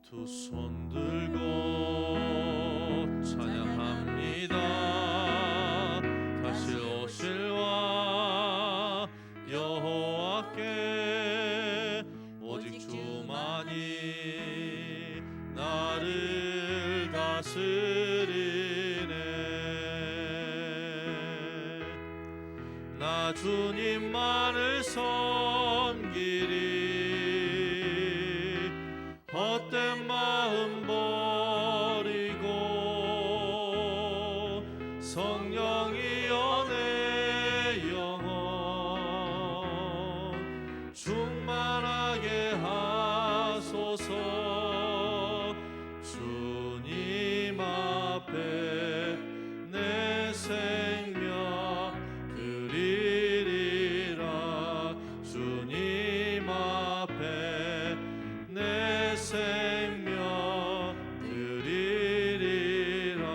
두 손 들고 찬양합니다. 다시 오실 왕 여호와께 오직 주만이 나를 다스리네. 나 주님만을 섬기리. 헛된 마음 버리고 성령이여 내 영혼 충만하게 하소서. 주님 앞에 내 생명 드리리라. 주님 앞에 내 생명 드리리라.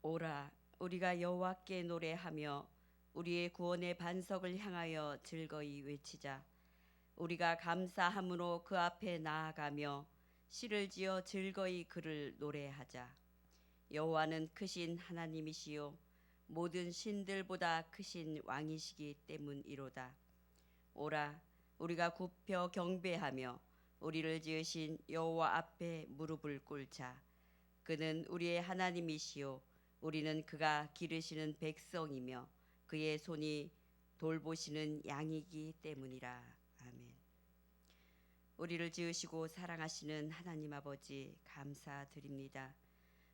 오라, 우리가 여호와께 노래하며 우리의 구원의 반석을 향하여 즐거이 외치자. 우리가 감사함으로 그 앞에 나아가며 시를 지어 즐거이 그를 노래하자. 여호와는 크신 하나님이시요 모든 신들보다 크신 왕이시기 때문이로다. 오라, 우리가 굽혀 경배하며 우리를 지으신 여호와 앞에 무릎을 꿇자. 그는 우리의 하나님이시요 우리는 그가 기르시는 백성이며 그의 손이 돌보시는 양이기 때문이라. 아멘. 우리를 지으시고 사랑하시는 하나님 아버지 감사드립니다.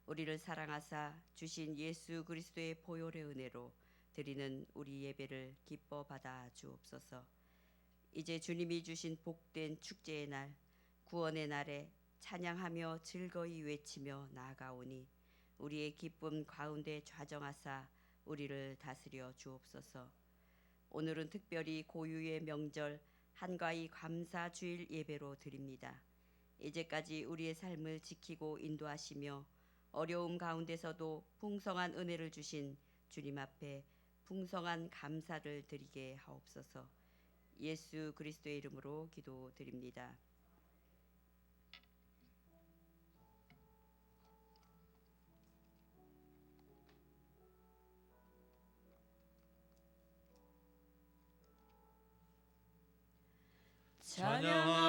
우리를 사랑하사 주신 예수 그리스도의 보혈의 은혜로 드리는 우리 예배를 기뻐 받아 주옵소서. 이제 주님이 주신 복된 축제의 날, 구원의 날에 찬양하며 즐거이 외치며 나아가오니 우리의 기쁨 가운데 좌정하사 우리를 다스려 주옵소서. 오늘은 특별히 고유의 명절 한가위 감사 주일 예배로 드립니다. 이제까지 우리의 삶을 지키고 인도하시며 어려움 가운데서도 풍성한 은혜를 주신 주님 앞에 풍성한 감사를 드리게 하옵소서. 예수 그리스도의 이름으로 기도드립니다.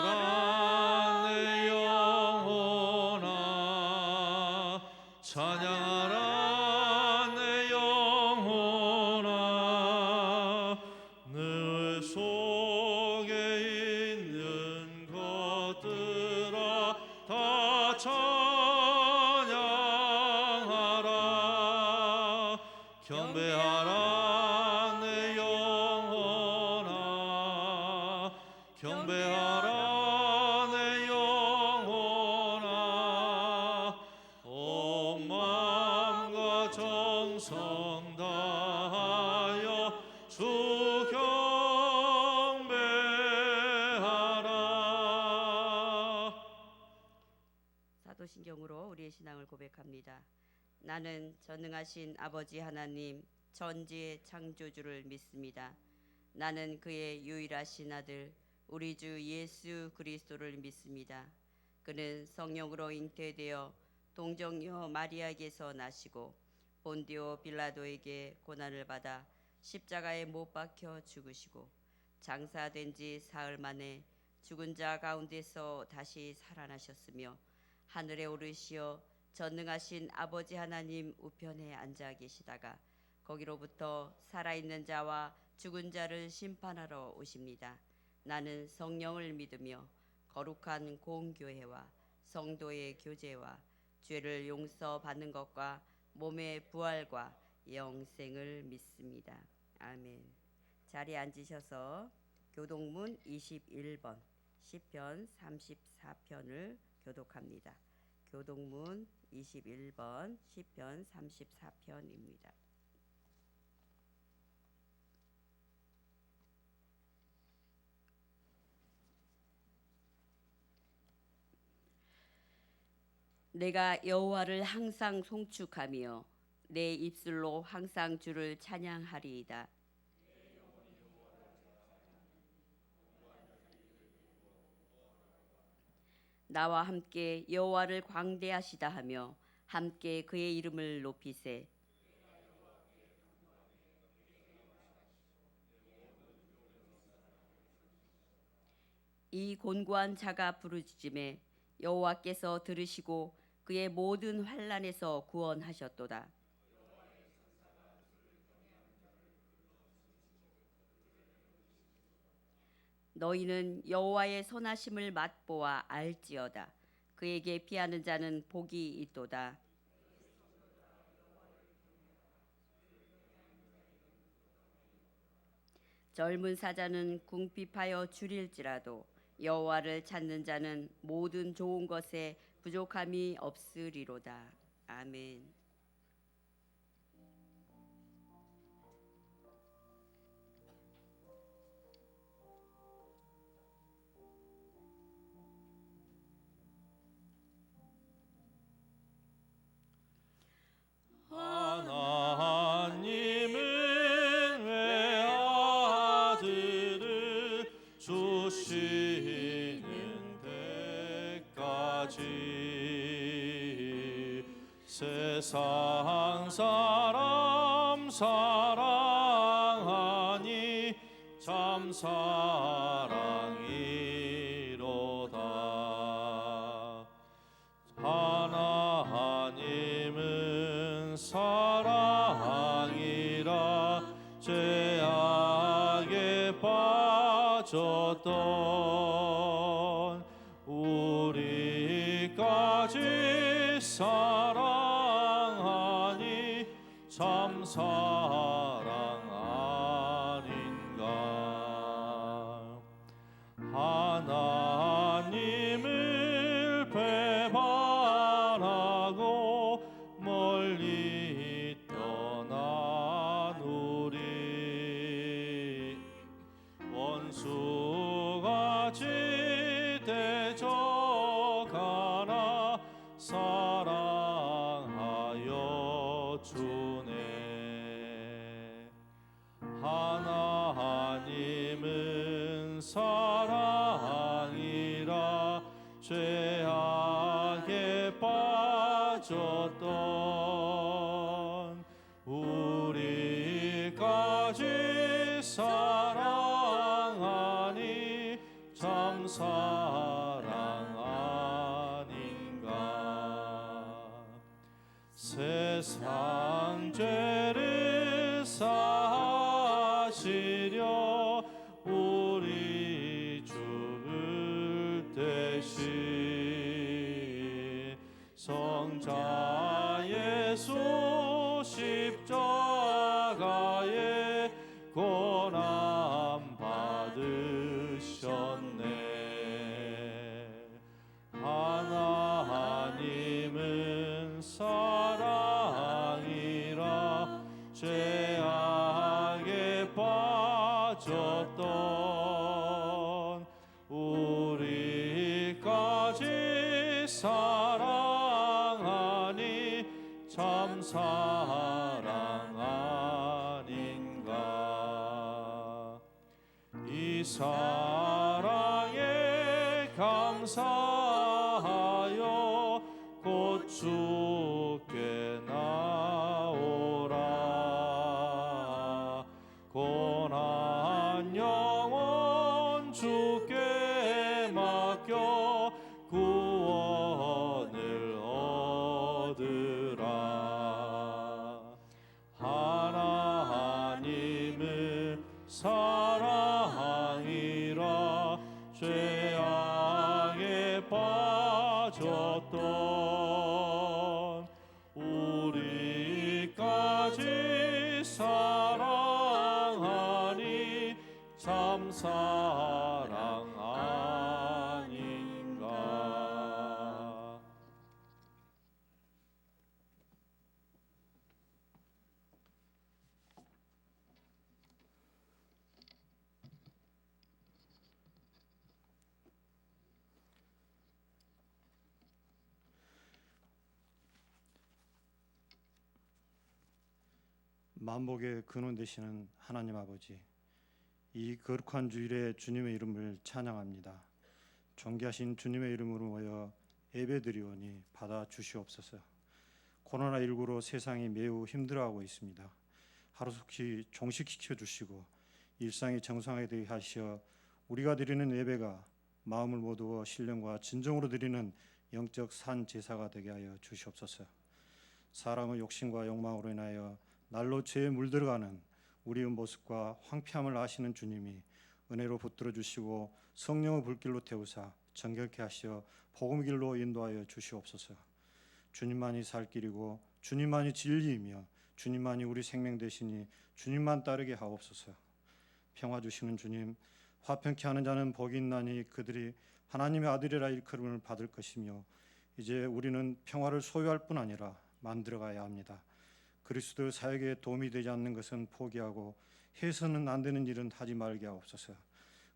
찬양하라 내 영혼아, 찬양하라 내 영혼아. 내 속에 있는 것들아 다 찬양하라. 경배하라 내 영혼아, 경배하라 내 영혼아. 온 마음과 정성 다하여 주 경배하라. 사도신경으로 우리의 신앙을 고백합니다. 나는 전능하신 아버지 하나님 전지의 창조주를 믿습니다. 나는 그의 유일하신 아들 우리 주 예수 그리스도를 믿습니다. 그는 성령으로 잉태되어 동정녀 마리아에게서 나시고 본디오 빌라도에게 고난을 받아 십자가에 못 박혀 죽으시고 장사된 지 사흘 만에 죽은 자 가운데서 다시 살아나셨으며 하늘에 오르시어 전능하신 아버지 하나님 우편에 앉아 계시다가 거기로부터 살아있는 자와 죽은 자를 심판하러 오십니다. 나는 성령을 믿으며 거룩한 공교회와 성도의 교제와 죄를 용서받는 것과 몸의 부활과 영생을 믿습니다. 아멘. 자리에 앉으셔서 교동문 21번 시편 34편을 교독합니다. 교동문 21번 시편 34편입니다. 내가 여호와를 항상 송축하며 내 입술로 항상 주를 찬양하리이다. 나와 함께 여호와를 광대하시다 하며 함께 그의 이름을 높이세. 이 곤고한 자가 부르짖음에 여호와께서 들으시고 그의 모든 환난에서 구원하셨도다. 너희는 여호와의 선하심을 맛보아 알지어다. 그에게 피하는 자는 복이 있도다. 젊은 사자는 궁핍하여 줄일지라도 여호와를 찾는 자는 모든 좋은 것에 부족함이 없으리로다. 아멘. 하나님은 외아들을 주시는 때까지 세상 사람 사랑하니 참 사랑이로다. 하나님은 사랑이라 죄악에 빠졌던 우리까지 사랑하니 참 사랑 아닌가. 하나님을 배반하고 멀리 떠난 우리 원수같이 대적하나 사랑하여 주네. 하나님은 사랑이라 죄악에 빠졌던 우리까지 사랑하니 참 사랑 아닌가. 세상 죄를 사시려 우리 주를 대신 성자 예수 십자가에 고난 받으셨네. 하나님은 사랑이라 죄악에 빠졌던 우리까지 사랑하니 참 사랑 아닌가. 이 사랑에 감사하여 곧 주께 나오라. 고난 영혼 주께 맡겨 구원을 얻으라. 하나님은 사랑이라 죄악에 빠졌던 우리까지 사랑하니 참 사랑 아닌가. 만복의 근원 되시는 하나님 아버지, 이 거룩한 주일에 주님의 이름을 찬양합니다. 존귀하신 주님의 이름으로 모여 예배드리오니 받아 주시옵소서. 코로나19로 세상이 매우 힘들어하고 있습니다. 하루속히 종식시켜 주시고 일상이 정상화되게 하시어 우리가 드리는 예배가 마음을 모두어 신령과 진정으로 드리는 영적 산 제사가 되게 하여 주시옵소서. 사람의 욕심과 욕망으로 인하여 날로 죄에 물들어가는 우리의 모습과 황폐함을 아시는 주님이 은혜로 붙들어 주시고 성령의 불길로 태우사 정결케 하시어 복음의 길로 인도하여 주시옵소서. 주님만이 살 길이고 주님만이 진리이며 주님만이 우리 생명 되시니 주님만 따르게 하옵소서. 평화 주시는 주님, 화평케 하는 자는 복이 있나니 그들이 하나님의 아들이라 일컬음을 받을 것이며 이제 우리는 평화를 소유할 뿐 아니라 만들어가야 합니다. 그리스도의 사역에 도움이 되지 않는 것은 포기하고 해서는 안 되는 일은 하지 말게 하옵소서.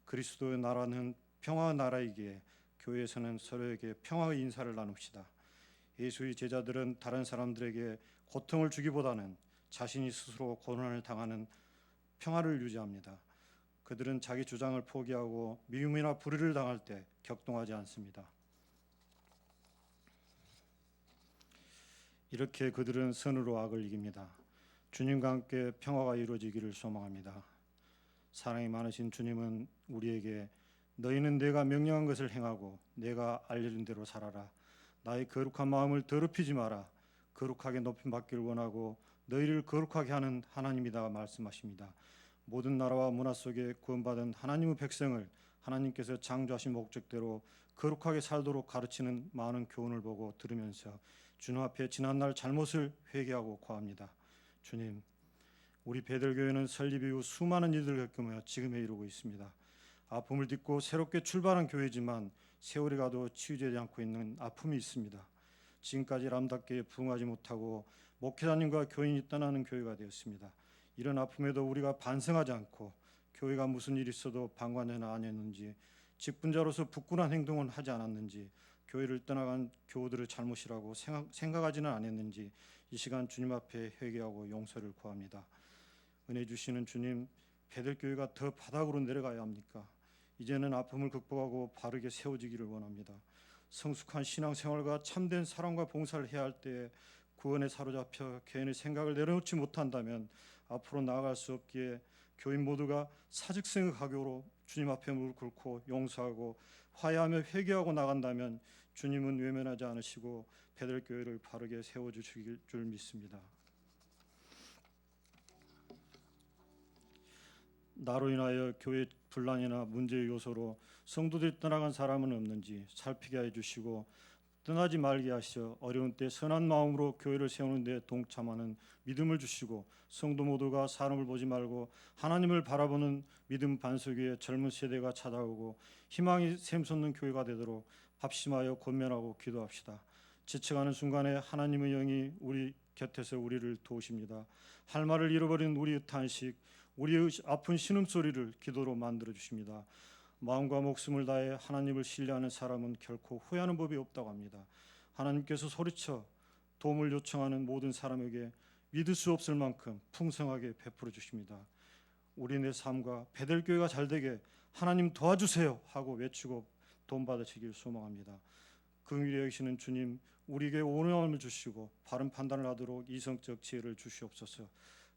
그리스도의 나라는 평화의 나라이기에 교회에서는 서로에게 평화의 인사를 나눕시다. 예수의 제자들은 다른 사람들에게 고통을 주기보다는 자신이 스스로 고난을 당하는 평화를 유지합니다. 그들은 자기 주장을 포기하고 미움이나 불의를 당할 때 격동하지 않습니다. 이렇게 그들은 선으로 악을 이깁니다. 주님과 함께 평화가 이루어지기를 소망합니다. 사랑이 많으신 주님은 우리에게 너희는 내가 명령한 것을 행하고 내가 알려준 대로 살아라. 나의 거룩한 마음을 더럽히지 마라. 거룩하게 높임 받기를 원하고 너희를 거룩하게 하는 하나님이다 말씀하십니다. 모든 나라와 문화 속에 구원받은 하나님의 백성을 하나님께서 창조하신 목적대로 거룩하게 살도록 가르치는 많은 교훈을 보고 들으면서 주님 앞에 지난날 잘못을 회개하고 고합니다. 주님, 우리 베들교회는 설립 이후 수많은 일들을 겪으며 지금에 이르고 있습니다. 아픔을 딛고 새롭게 출발한 교회지만 세월이 가도 치유되지 않고 있는 아픔이 있습니다. 지금까지 아름답게 부흥하지 못하고 목회자님과 교인이 떠나는 교회가 되었습니다. 이런 아픔에도 우리가 반성하지 않고 교회가 무슨 일이 있어도 방관은 안 했는지, 직분자로서 부끄러운 행동은 하지 않았는지, 교회를 떠나간 교우들의 잘못이라고 생각하지는 않았는지 이 시간 주님 앞에 회개하고 용서를 구합니다. 은혜 주시는 주님, 베들교회가 더 바닥으로 내려가야 합니까? 이제는 아픔을 극복하고 바르게 세워지기를 원합니다. 성숙한 신앙생활과 참된 사랑과 봉사를 해야 할 때에 구원에 사로잡혀 개인의 생각을 내려놓지 못한다면 앞으로 나아갈 수 없기에 교인 모두가 사직생의 각오로 주님 앞에 무릎 꿇고 용서하고 화해하며 회개하고 나간다면 주님은 외면하지 않으시고 베들교회를 바르게 세워주실 줄 믿습니다. 나로 인하여 교회 분란이나 문제의 요소로 성도들이 떠나간 사람은 없는지 살피게 해주시고 떠나지 말게 하시어 어려운 때 선한 마음으로 교회를 세우는 데 동참하는 믿음을 주시고 성도 모두가 사람을 보지 말고 하나님을 바라보는 믿음 반석 위에 젊은 세대가 찾아오고 희망이 샘솟는 교회가 되도록 합심하여 권면하고 기도합시다. 지쳐가는 순간에 하나님의 영이 우리 곁에서 우리를 도우십니다. 할 말을 잃어버린 우리의 탄식, 우리의 아픈 신음소리를 기도로 만들어 주십니다. 마음과 목숨을 다해 하나님을 신뢰하는 사람은 결코 후회하는 법이 없다고 합니다. 하나님께서 소리쳐 도움을 요청하는 모든 사람에게 믿을 수 없을 만큼 풍성하게 베풀어 주십니다. 우리의 삶과 베들교회가 잘되게 하나님 도와주세요 하고 외치고 도움받으시길 소망합니다. 긍휼히 여기시는 주님, 우리에게 온유함을 주시고 바른 판단을 하도록 이성적 지혜를 주시옵소서.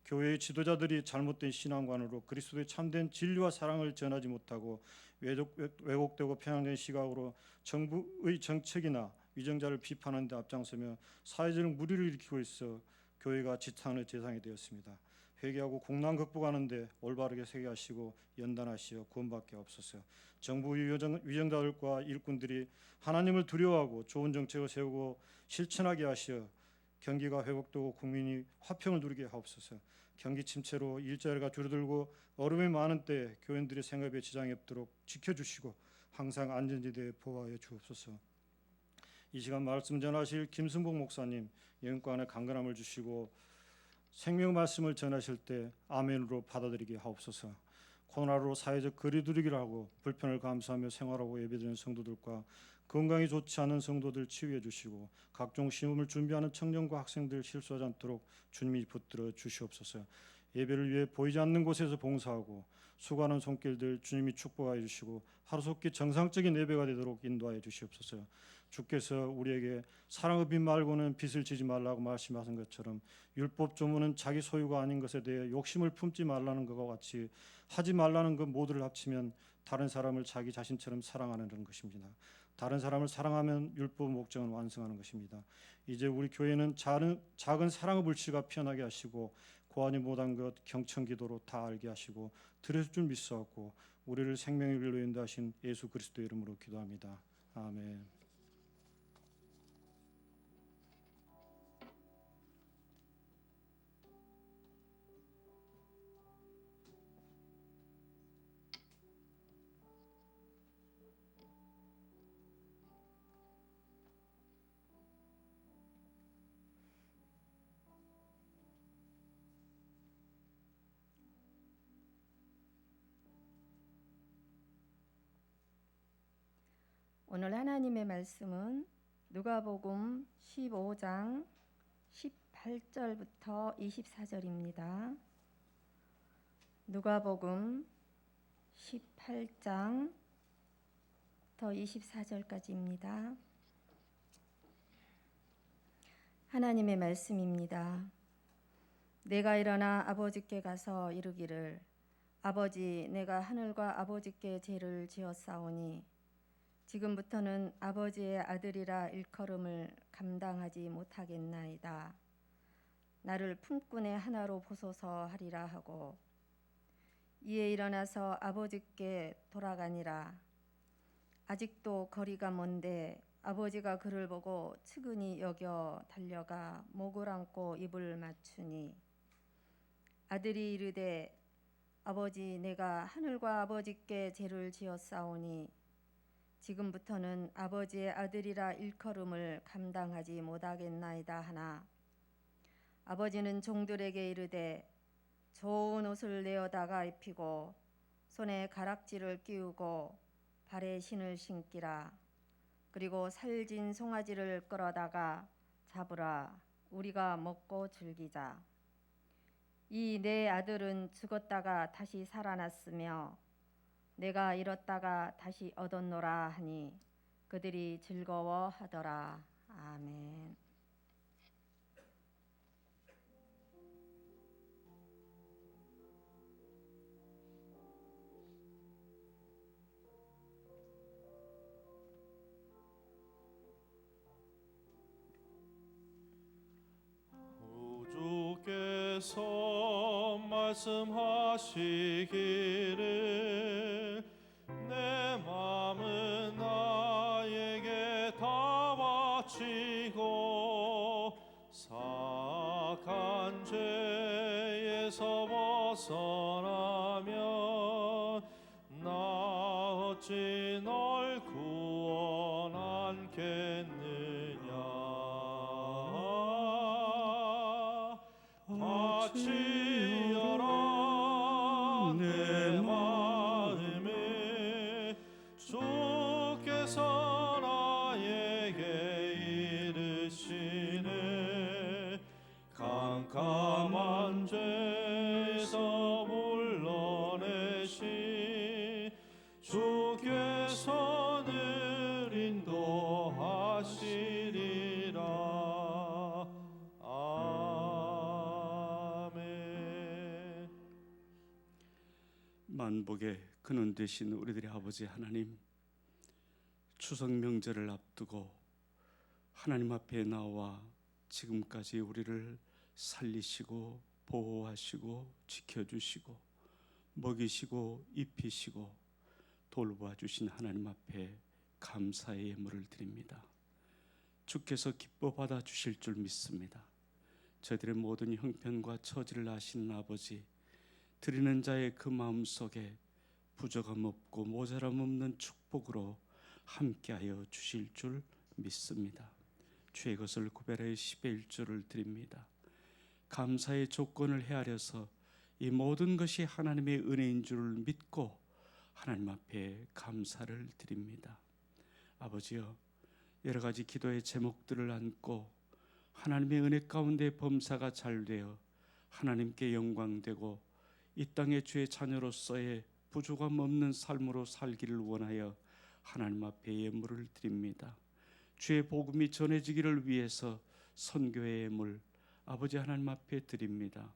교회의 지도자들이 잘못된 신앙관으로 그리스도의 참된 진리와 사랑을 전하지 못하고 왜곡되고 편향된 시각으로 정부의 정책이나 위정자를 비판하는 데 앞장서며 사회적 무리를 일으키고 있어 교회가 지탄의 대상이 되었습니다. 회개하고 공난 극복하는 데 올바르게 세계하시고 연단하시어 구원받게 하옵소서. 정부 위정자들과 일꾼들이 하나님을 두려워하고 좋은 정책을 세우고 실천하게 하시어 경기가 회복되고 국민이 화평을 누리게 하옵소서. 경기 침체로 일자리가 줄어들고 어려움이 많은 때 교인들의 생업에 지장이 없도록 지켜주시고 항상 안전지대에 보호하여 주옵소서. 이 시간 말씀 전하실 김승복 목사님 영과 강건함을 주시고 생명 말씀을 전하실 때 아멘으로 받아들이게 하옵소서. 코로나로 사회적 거리두기를 하고 불편을 감수하며 생활하고 예배드리는 성도들과 건강이 좋지 않은 성도들 치유해 주시고 각종 시험을 준비하는 청년과 학생들 실수하지 않도록 주님이 붙들어 주시옵소서. 예배를 위해 보이지 않는 곳에서 봉사하고 수고하는 손길들 주님이 축복하여 주시고 하루속히 정상적인 예배가 되도록 인도하여 주시옵소서. 주께서 우리에게 사랑의 빚 말고는 빚을 지지 말라고 말씀하신 것처럼 율법 조문은 자기 소유가 아닌 것에 대해 욕심을 품지 말라는 것과 같이 하지 말라는 것 모두를 합치면 다른 사람을 자기 자신처럼 사랑하는 것입니다. 다른 사람을 사랑하면 율법 목적은 완성하는 것입니다. 이제 우리 교회는 작은 사랑의 불씨가 피어나게 하시고 고하지 못한 것 경청기도로 다 알게 하시고 들으실 줄 믿사옵고 우리를 생명의 길로 인도하신 예수 그리스도 이름으로 기도합니다. 아멘. 오늘 하나님의 말씀은 누가복음 15장 18절부터 24절입니다. 누가복음 18장부터 24절까지입니다. 하나님의 말씀입니다. 내가 일어나 아버지께 가서 이르기를 아버지, 내가 하늘과 아버지께 죄를 지었사오니 지금부터는 아버지의 아들이라 일컬음을 감당하지 못하겠나이다. 나를 품꾼의 하나로 보소서 하리라 하고 이에 일어나서 아버지께 돌아가니라. 아직도 거리가 먼데 아버지가 그를 보고 측은히 여겨 달려가 목을 안고 입을 맞추니 아들이 이르되 아버지, 내가 하늘과 아버지께 죄를 지었사오니 지금부터는 아버지의 아들이라 일컬음을 감당하지 못하겠나이다 하나 아버지는 종들에게 이르되 좋은 옷을 내어다가 입히고 손에 가락지를 끼우고 발에 신을 신기라. 그리고 살진 송아지를 끌어다가 잡으라. 우리가 먹고 즐기자. 이 내 아들은 죽었다가 다시 살아났으며 내가 잃었다가 다시 얻었노라 하니 그들이 즐거워하더라. 아멘. 주께서 말씀하시기를 내 마음은 나에게 다 바치고 사악한 죄에서 벗어나면 나 어찌 널 구원하겠느냐. 바치어라 내 마음에 주께서 나에게 이르시네. 캄캄한 죄에서 불러내시 주께서 늘 인도하시리라. 아멘. 만복의 근원 되신 우리들의 아버지 하나님, 추석 명절을 앞두고 하나님 앞에 나와 지금까지 우리를 살리시고 보호하시고 지켜주시고 먹이시고 입히시고 돌보아주신 하나님 앞에 감사의 예물을 드립니다. 주께서 기뻐 받아주실 줄 믿습니다. 저희들의 모든 형편과 처지를 아시는 아버지, 드리는 자의 그 마음속에 부족함 없고 모자람 없는 축복으로 함께하여 주실 줄 믿습니다. 주의 것을 구별하여 10의 1조를 드립니다. 감사의 조건을 헤아려서 이 모든 것이 하나님의 은혜인 줄 믿고 하나님 앞에 감사를 드립니다. 아버지여, 여러 가지 기도의 제목들을 안고 하나님의 은혜 가운데 범사가 잘 되어 하나님께 영광되고 이 땅의 주의 자녀로서의 부족함 없는 삶으로 살기를 원하여 하나님 앞에 예물을 드립니다. 주의 복음이 전해지기를 위해서 선교의 예물 아버지 하나님 앞에 드립니다.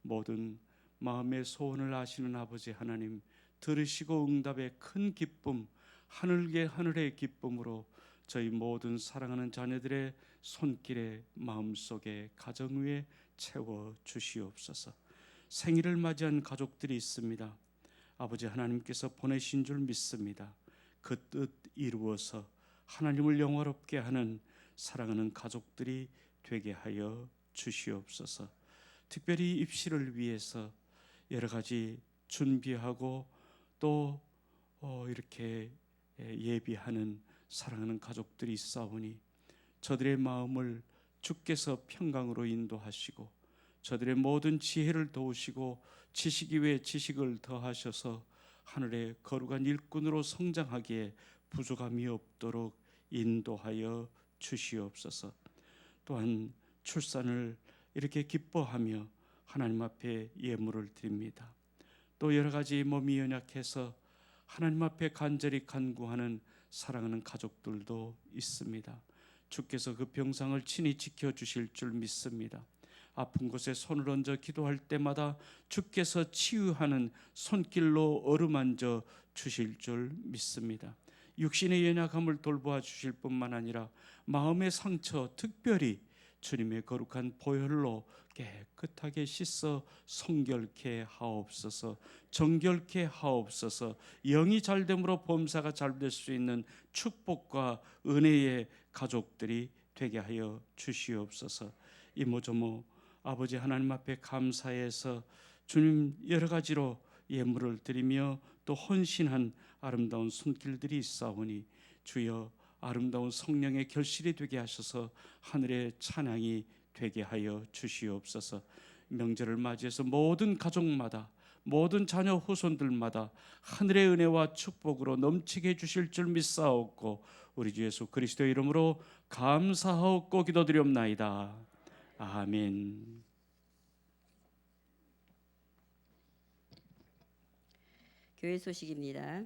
모든 마음의 소원을 아시는 아버지 하나님, 들으시고 응답의 큰 기쁨, 하늘의 기쁨으로 저희 모든 사랑하는 자녀들의 손길에 마음속에 가정 위에 채워 주시옵소서. 생일을 맞이한 가족들이 있습니다. 아버지 하나님께서 보내신 줄 믿습니다. 그 뜻 이루어서 하나님을 영화롭게 하는 사랑하는 가족들이 되게 하여 주시옵소서. 특별히 입시를 위해서 여러 가지 준비하고 또 이렇게 예비하는 사랑하는 가족들이 있사오니 저들의 마음을 주께서 평강으로 인도하시고 저들의 모든 지혜를 도우시고 지식 위에 지식을 더하셔서 하늘의 거룩한 일꾼으로 성장하기에 부족함이 없도록 인도하여 주시옵소서. 또한 출산을 이렇게 기뻐하며 하나님 앞에 예물을 드립니다. 또 여러 가지 몸이 연약해서 하나님 앞에 간절히 간구하는 사랑하는 가족들도 있습니다. 주께서 그 병상을 친히 지켜주실 줄 믿습니다. 아픈 곳에 손을 얹어 기도할 때마다 주께서 치유하는 손길로 어루만져 주실 줄 믿습니다. 육신의 연약함을 돌보아 주실 뿐만 아니라 마음의 상처 특별히 주님의 거룩한 보혈로 깨끗하게 씻어 성결케 하옵소서. 정결케 하옵소서. 영이 잘됨으로 범사가 잘 될 수 있는 축복과 은혜의 가족들이 되게 하여 주시옵소서. 이모저모 아버지 하나님 앞에 감사해서 주님 여러 가지로 예물을 드리며 또 헌신한 아름다운 손길들이 있사오니 주여 아름다운 성령의 결실이 되게 하셔서 하늘의 찬양이 되게 하여 주시옵소서. 명절을 맞이해서 모든 가족마다 모든 자녀 후손들마다 하늘의 은혜와 축복으로 넘치게 해주실 줄 믿사옵고 우리 주 예수 그리스도의 이름으로 감사하옵고 기도드리옵나이다. 아멘. 교회 소식입니다.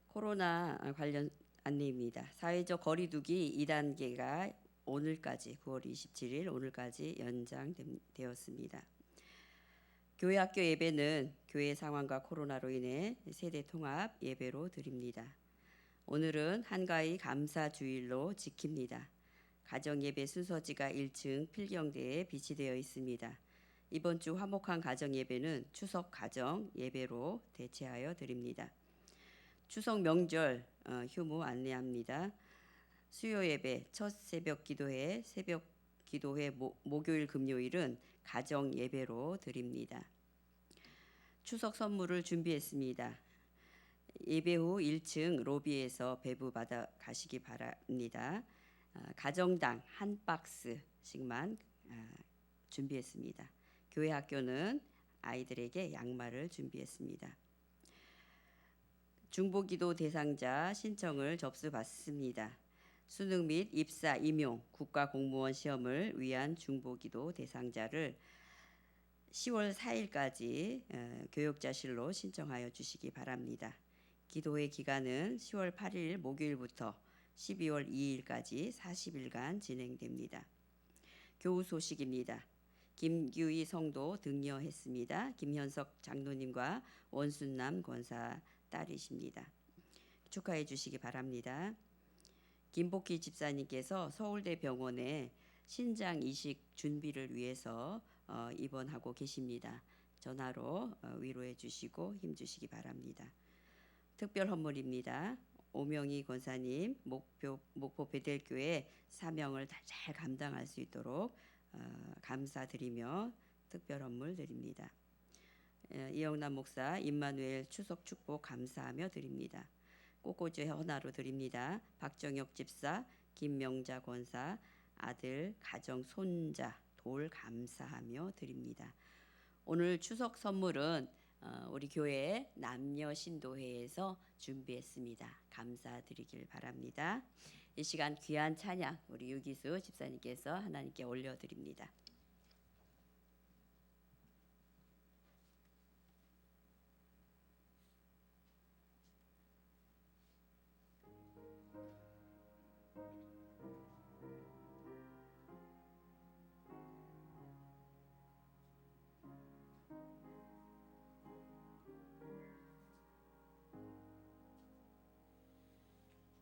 코로나 관련 안내입니다. 사회적 거리두기 2단계가 오늘까지 9월 27일 오늘까지 연장되었습니다. 교회 학교 예배는 교회 상황과 코로나로 인해 세대 통합 예배로 드립니다. 오늘은 한가위 감사주일로 지킵니다. 가정 예배 순서지가 1층 필경대에 비치되어 있습니다. 이번 주 화목한 가정 예배는 추석 가정 예배로 대체하여 드립니다. 추석 명절 휴무 안내합니다. 수요 예배 첫 새벽 기도회, 새벽 기도회 목요일 금요일은 가정 예배로 드립니다. 추석 선물을 준비했습니다. 예배 후 1층 로비에서 배부 받아 가시기 바랍니다. 가정당 한 박스씩만 준비했습니다. 교회 학교는 아이들에게 양말을 준비했습니다. 중보기도 대상자 신청을 접수받습니다. 수능 및 입사, 임용, 국가공무원 시험을 위한 중보기도 대상자를 10월 4일까지 교육자실로 신청하여 주시기 바랍니다. 기도회 기간은 10월 8일 목요일부터 12월 2일까지 40일간 진행됩니다. 교우 소식입니다. 김규희 성도 등려했습니다. 김현석 장로님과 원순남 권사 딸이십니다. 축하해 주시기 바랍니다. 김복희 집사님께서 서울대 병원에 신장 이식 준비를 위해서 입원하고 계십니다. 전화로 위로해 주시고 힘 주시기 바랍니다. 특별 헌물입니다. 오명희 권사님 목포 베델교회 사명을 잘 감당할 수 있도록 감사드리며 특별 헌물 드립니다. 이영남 목사 임마누엘 추석 축복 감사하며 드립니다. 꽃꽂이 헌화로 드립니다. 박정혁 집사, 김명자 권사, 아들, 가정, 손자 돌 감사하며 드립니다. 오늘 추석 선물은 우리 교회 남녀 신도회에서 준비했습니다. 감사드리길 바랍니다. 이 시간 귀한 찬양 우리 유기수 집사님께서 하나님께 올려드립니다.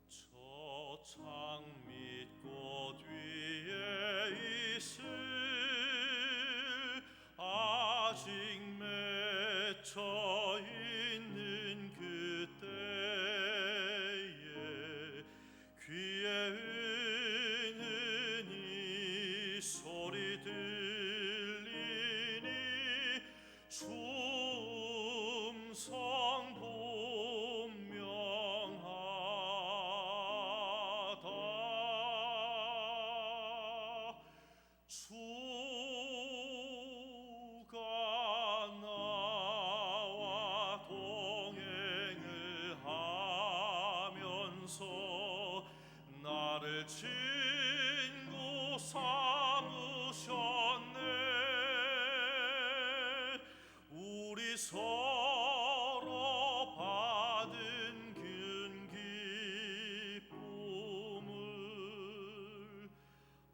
저 장밋 꽃 위에 있을 아직 맺혀 있는 그때에 귀에 은은히 소리 들리니 충성 분명하다. 주가 나와 동행을 하면서 나를 친구 삼으셨네. 우리 서로 받은 큰 기쁨을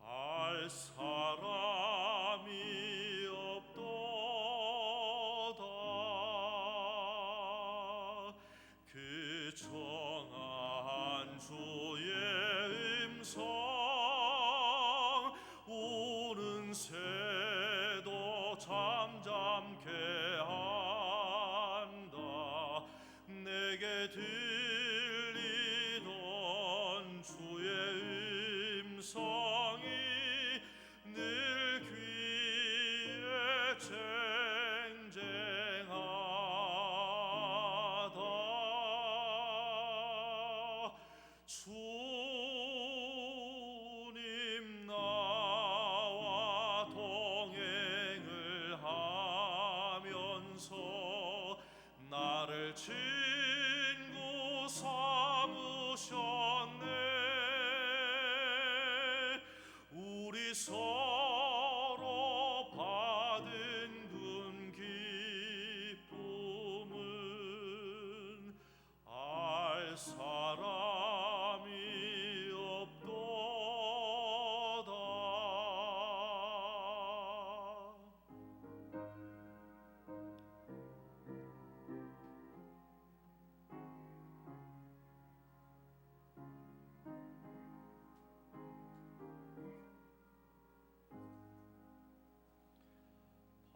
알 사람이 없도다. 그 정한 주의 음성 우는 새도 잠잠케 한다. 내게 들리던 주의 음성이 늘 귀에 쟁쟁하다. 주님 나와 동행을 하면서 나를 친구 삼으셨네. 우리 서로 받은 군 기쁨은 알 사람이 없도다.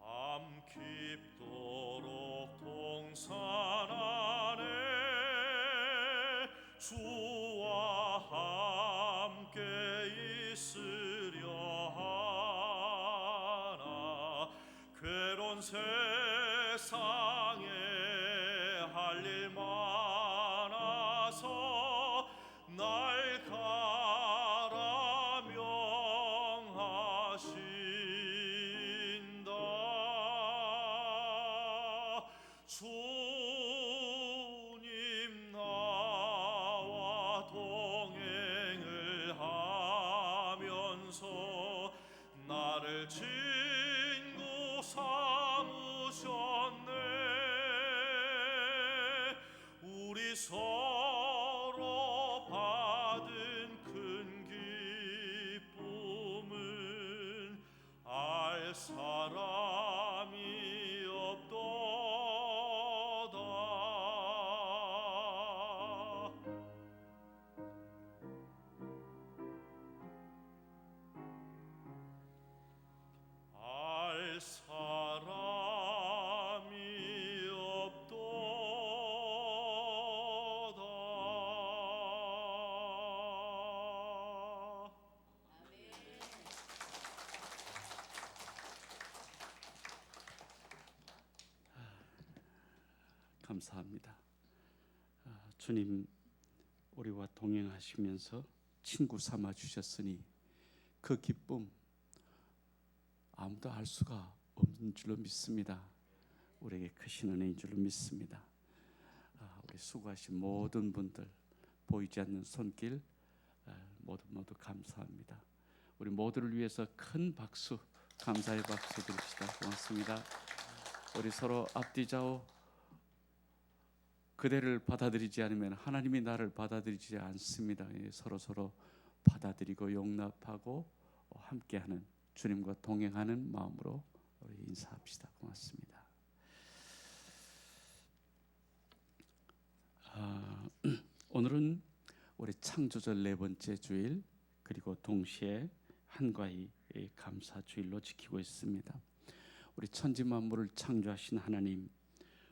밤 깊도록 동산 안에 주와 함께 있으려 하나. 괴로운 세상에 할 일 많아서 날 가라 명하신다. 주님 나와 동행을 하면서 나를 친구 삼으셨네. 우리 서로 받은 큰 기쁨은 알 사람이 없도다. 알 사람이 없도다. 감사합니다. 주님 우리와 동행하시면서 친구 삼아 주셨으니 그 기쁨 아무도 알 수가 없는 줄로 믿습니다. 우리에게 크신 은혜인 줄로 믿습니다. 우리 수고하신 모든 분들 보이지 않는 손길 모두 감사합니다. 우리 모두를 위해서 큰 박수, 감사의 박수 드립시다. 고맙습니다. 우리 서로 앞뒤좌우 그대를 받아들이지 않으면 하나님이 나를 받아들이지 않습니다. 서로 받아들이고 용납하고 함께하는 주님과 동행하는 마음으로 우리 인사합시다. 고맙습니다. 오늘은 우리 창조절 4번째 주일, 그리고 동시에 한가위 감사 주일로 지키고 있습니다. 우리 천지 만물을 창조하신 하나님,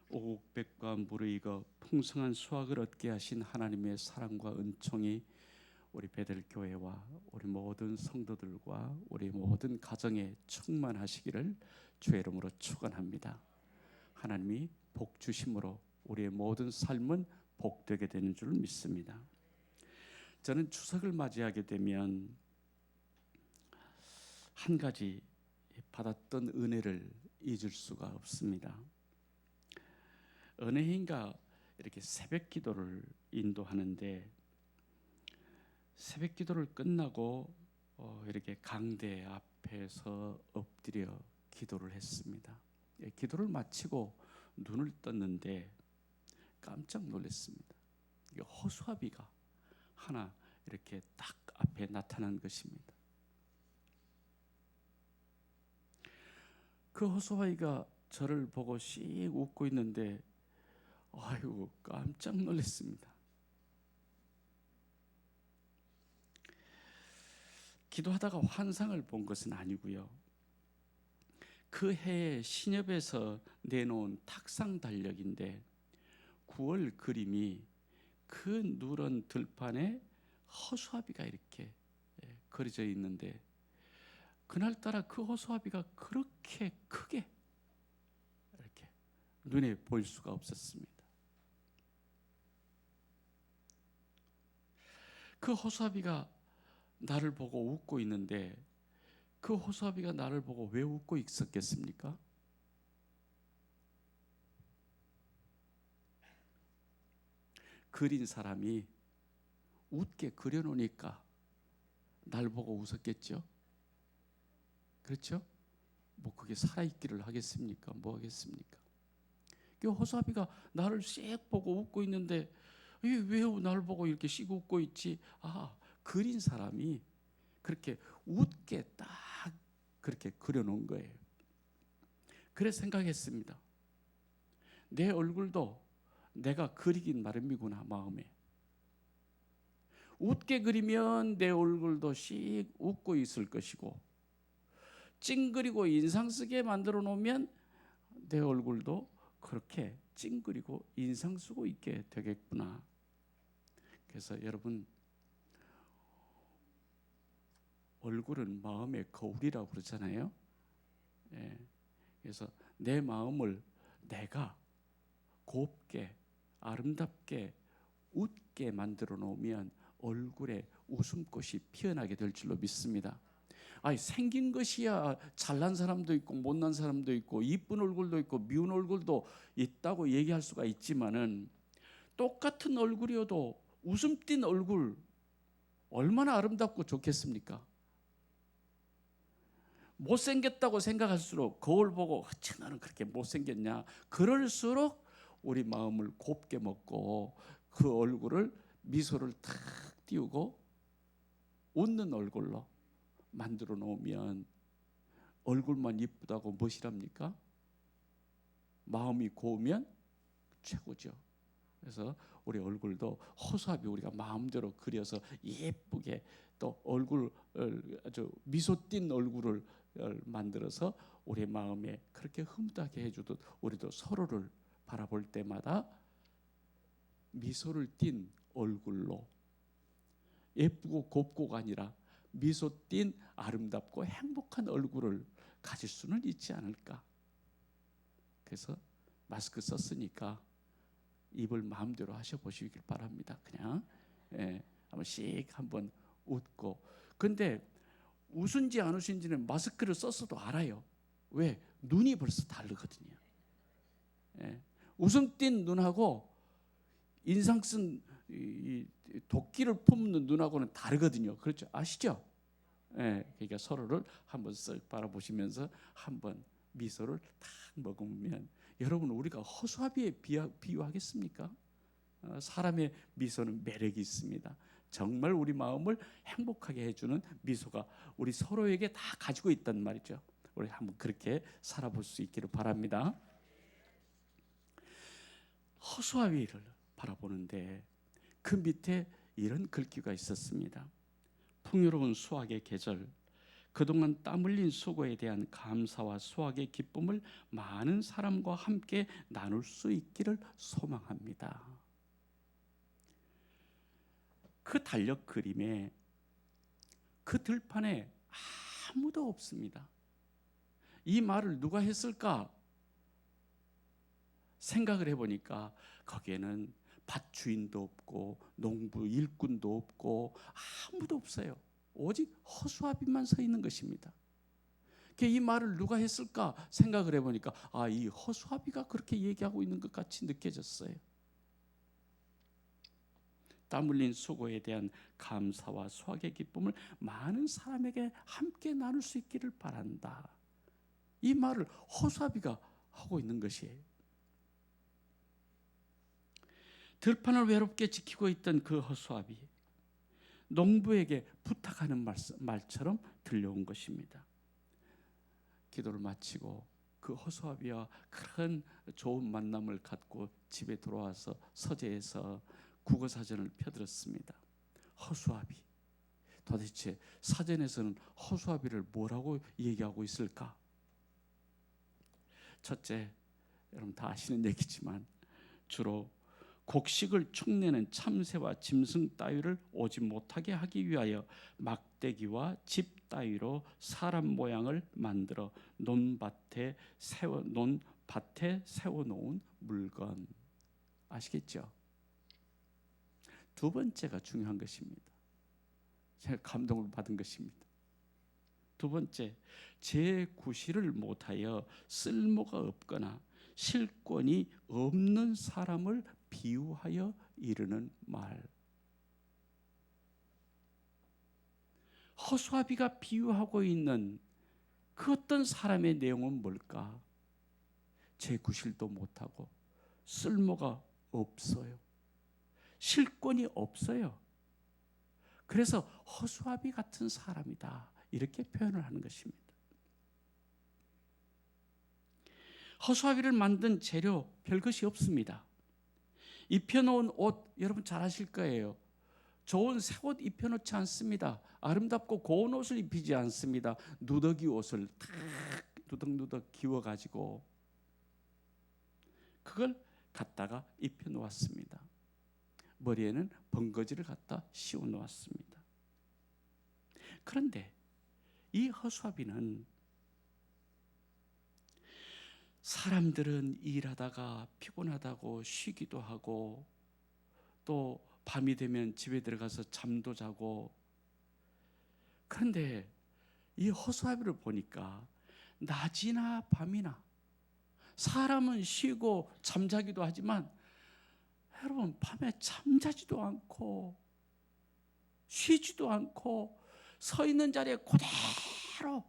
오곡백과 물을 익어 풍성한 수확을 얻게 하신 하나님의 사랑과 은총이 우리 베델교회와 우리 모든 성도들과 우리 모든 가정에 충만하시기를 주의 이름으로 축원합니다. 하나님이 복 주심으로 우리의 모든 삶은 복되게 되는 줄 믿습니다. 저는 추석을 맞이하게 되면 한 가지 받았던 은혜를 잊을 수가 없습니다. 은혜인가 이렇게 새벽 기도를 인도하는데, 새벽 기도를 끝나고 이렇게 강대 앞에서 엎드려 기도를 했습니다. 기도를 마치고 눈을 떴는데 깜짝 놀랐습니다. 허수아비가 하나 이렇게 딱 앞에 나타난 것입니다. 그 허수아비가 저를 보고 씩 웃고 있는데, 아이고 깜짝 놀랐습니다. 기도하다가 환상을 본 것은 아니고요. 그 해에 신협에서 내놓은 탁상 달력인데 9월 그림이 그 누런 들판에 허수아비가 이렇게 그려져 있는데, 그날따라 그 허수아비가 그렇게 크게 이렇게 눈에 보일 수가 없었습니다. 그 허수아비가 나를 보고 웃고 있는데, 그 허수아비가 나를 보고 왜 웃고 있었겠습니까? 그린 사람이 웃게 그려놓으니까 날 보고 웃었겠죠? 그렇죠? 뭐 그게 살아있기를 하겠습니까? 뭐 하겠습니까? 그 허수아비가 나를 씩 보고 웃고 있는데, 왜 나를 보고 이렇게 씩 웃고 있지? 그린 사람이 그렇게 웃게 딱 그렇게 그려놓은 거예요. 그래서 생각했습니다. 내 얼굴도 내가 그리긴 나름이구나. 마음에 웃게 그리면 내 얼굴도 씩 웃고 있을 것이고, 찡그리고 인상 쓰게 만들어 놓으면 내 얼굴도 그렇게 찡그리고 인상 쓰고 있게 되겠구나. 그래서 여러분, 얼굴은 마음의 거울이라고 그러잖아요. 그래서 내 마음을 내가 곱게 아름답게 웃게 만들어 놓으면 얼굴에 웃음꽃이 피어나게 될 줄로 믿습니다. 생긴 것이야 잘난 사람도 있고 못난 사람도 있고 이쁜 얼굴도 있고 미운 얼굴도 있다고 얘기할 수가 있지만은, 똑같은 얼굴이어도 웃음 띤 얼굴 얼마나 아름답고 좋겠습니까? 못생겼다고 생각할수록 거울 보고 나는 그렇게 못생겼냐, 그럴수록 우리 마음을 곱게 먹고 그 얼굴을 미소를 탁 띄우고 웃는 얼굴로 만들어 놓으면, 얼굴만 이쁘다고 무엇이랍니까? 마음이 고우면 최고죠. 그래서 우리 얼굴도 허수아비 우리가 마음대로 그려서 예쁘게, 또 얼굴을 아주 미소 띈 얼굴을 만들어서 우리 마음에 그렇게 흐뭇하게 해주듯, 우리도 서로를 바라볼 때마다 미소를 띤 얼굴로, 예쁘고 곱고가 아니라 미소 띤 아름답고 행복한 얼굴을 가질 수는 있지 않을까. 그래서 마스크 썼으니까 입을 마음대로 하셔보시길 바랍니다. 그냥 한번 씩 한번 웃고. 근데 웃은지 안 웃은지는 마스크를 썼어도 알아요. 왜? 눈이 벌써 다르거든요. 웃음 띤 눈하고 인상 쓴 이 도끼를 품는 눈하고는 다르거든요. 그렇죠? 아시죠? 그러니까 서로를 한번 쓱 바라보시면서 한번 미소를 탁 머금으면, 여러분, 우리가 허수아비에 비유하겠습니까? 사람의 미소는 매력이 있습니다. 정말 우리 마음을 행복하게 해주는 미소가 우리 서로에게 다 가지고 있단 말이죠. 우리 한번 그렇게 살아볼 수 있기를 바랍니다. 허수아비를 바라보는데 그 밑에 이런 글귀가 있었습니다. 풍요로운 수확의 계절, 그동안 땀 흘린 수고에 대한 감사와 수확의 기쁨을 많은 사람과 함께 나눌 수 있기를 소망합니다. 그 달력 그림에 그 들판에 아무도 없습니다. 이 말을 누가 했을까 생각을 해보니까 거기에는 밭 주인도 없고 농부 일꾼도 없고 아무도 없어요. 오직 허수아비만 서 있는 것입니다. 이 말을 누가 했을까 생각을 해보니까 이 허수아비가 그렇게 얘기하고 있는 것 같이 느껴졌어요. 땀 흘린 수고에 대한 감사와 수확의 기쁨을 많은 사람에게 함께 나눌 수 있기를 바란다. 이 말을 허수아비가 하고 있는 것이에요. 들판을 외롭게 지키고 있던 그 허수아비, 농부에게 부탁하는 말처럼 들려온 것입니다. 기도를 마치고 그 허수아비와 큰 좋은 만남을 갖고 집에 돌아와서 서재에서 국어사전을 펴들었습니다. 허수아비, 도대체 사전에서는 허수아비를 뭐라고 얘기하고 있을까? 첫째, 여러분 다 아시는 얘기지만 주로 곡식을 축내는 참새와 짐승 따위를 오지 못하게 하기 위하여 막대기와 집 따위로 사람 모양을 만들어 논밭에 세워놓은 물건. 아시겠죠? 두 번째가 중요한 것입니다. 제가 감동을 받은 것입니다. 두 번째, 재구실을 못하여 쓸모가 없거나 실권이 없는 사람을 비유하여 이르는 말. 허수아비가 비유하고 있는 그 어떤 사람의 내용은 뭘까? 재구실도 못하고 쓸모가 없어요. 실권이 없어요. 그래서 허수아비 같은 사람이다, 이렇게 표현을 하는 것입니다. 허수아비를 만든 재료 별것이 없습니다. 입혀놓은 옷 여러분 잘 아실 거예요. 좋은 새 옷 입혀놓지 않습니다. 아름답고 고운 옷을 입히지 않습니다. 누더기 옷을 탁 누덕누덕 기워가지고 그걸 갖다가 입혀놓았습니다. 머리에는 번거지를 갖다 씌워놓았습니다. 그런데 이 허수아비는 사람들은 일하다가 피곤하다고 쉬기도 하고 또 밤이 되면 집에 들어가서 잠도 자고, 그런데 이 허수아비를 보니까 낮이나 밤이나 사람은 쉬고 잠자기도 하지만 여러분 밤에 잠자지도 않고 쉬지도 않고 서 있는 자리에 그대로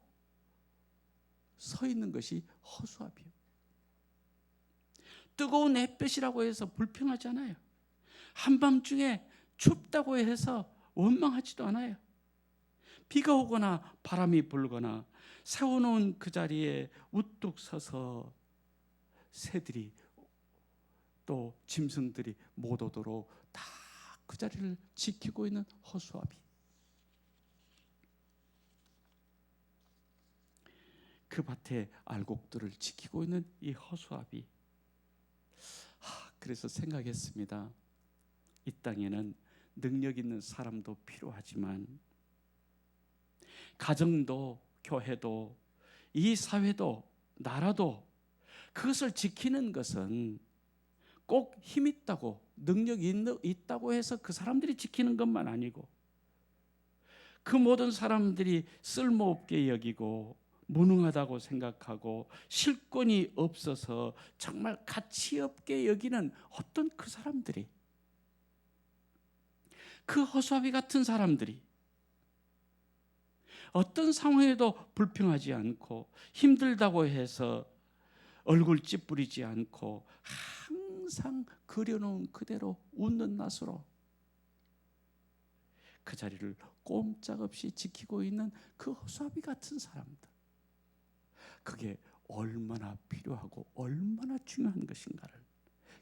서 있는 것이 허수아비예요. 뜨거운 햇볕이라고 해서 불평하지 않아요. 한밤중에 춥다고 해서 원망하지도 않아요. 비가 오거나 바람이 불거나 세워놓은 그 자리에 우뚝 서서 새들이 또 짐승들이 못 오도록 다 그 자리를 지키고 있는 허수아비. 그 밭의 알곡들을 지키고 있는 이 허수아비. 그래서 생각했습니다. 이 땅에는 능력 있는 사람도 필요하지만 가정도 교회도 이 사회도 나라도 그것을 지키는 것은 꼭 힘 있다고 능력이 있다고 해서 그 사람들이 지키는 것만 아니고 그 모든 사람들이 쓸모없게 여기고 무능하다고 생각하고 실권이 없어서 정말 가치 없게 여기는 어떤 그 사람들이, 그 허수아비 같은 사람들이 어떤 상황에도 불평하지 않고 힘들다고 해서 얼굴 찌푸리지 않고 항상 그려놓은 그대로 웃는 낯으로 그 자리를 꼼짝없이 지키고 있는 그 호수아비 같은 사람들, 그게 얼마나 필요하고 얼마나 중요한 것인가를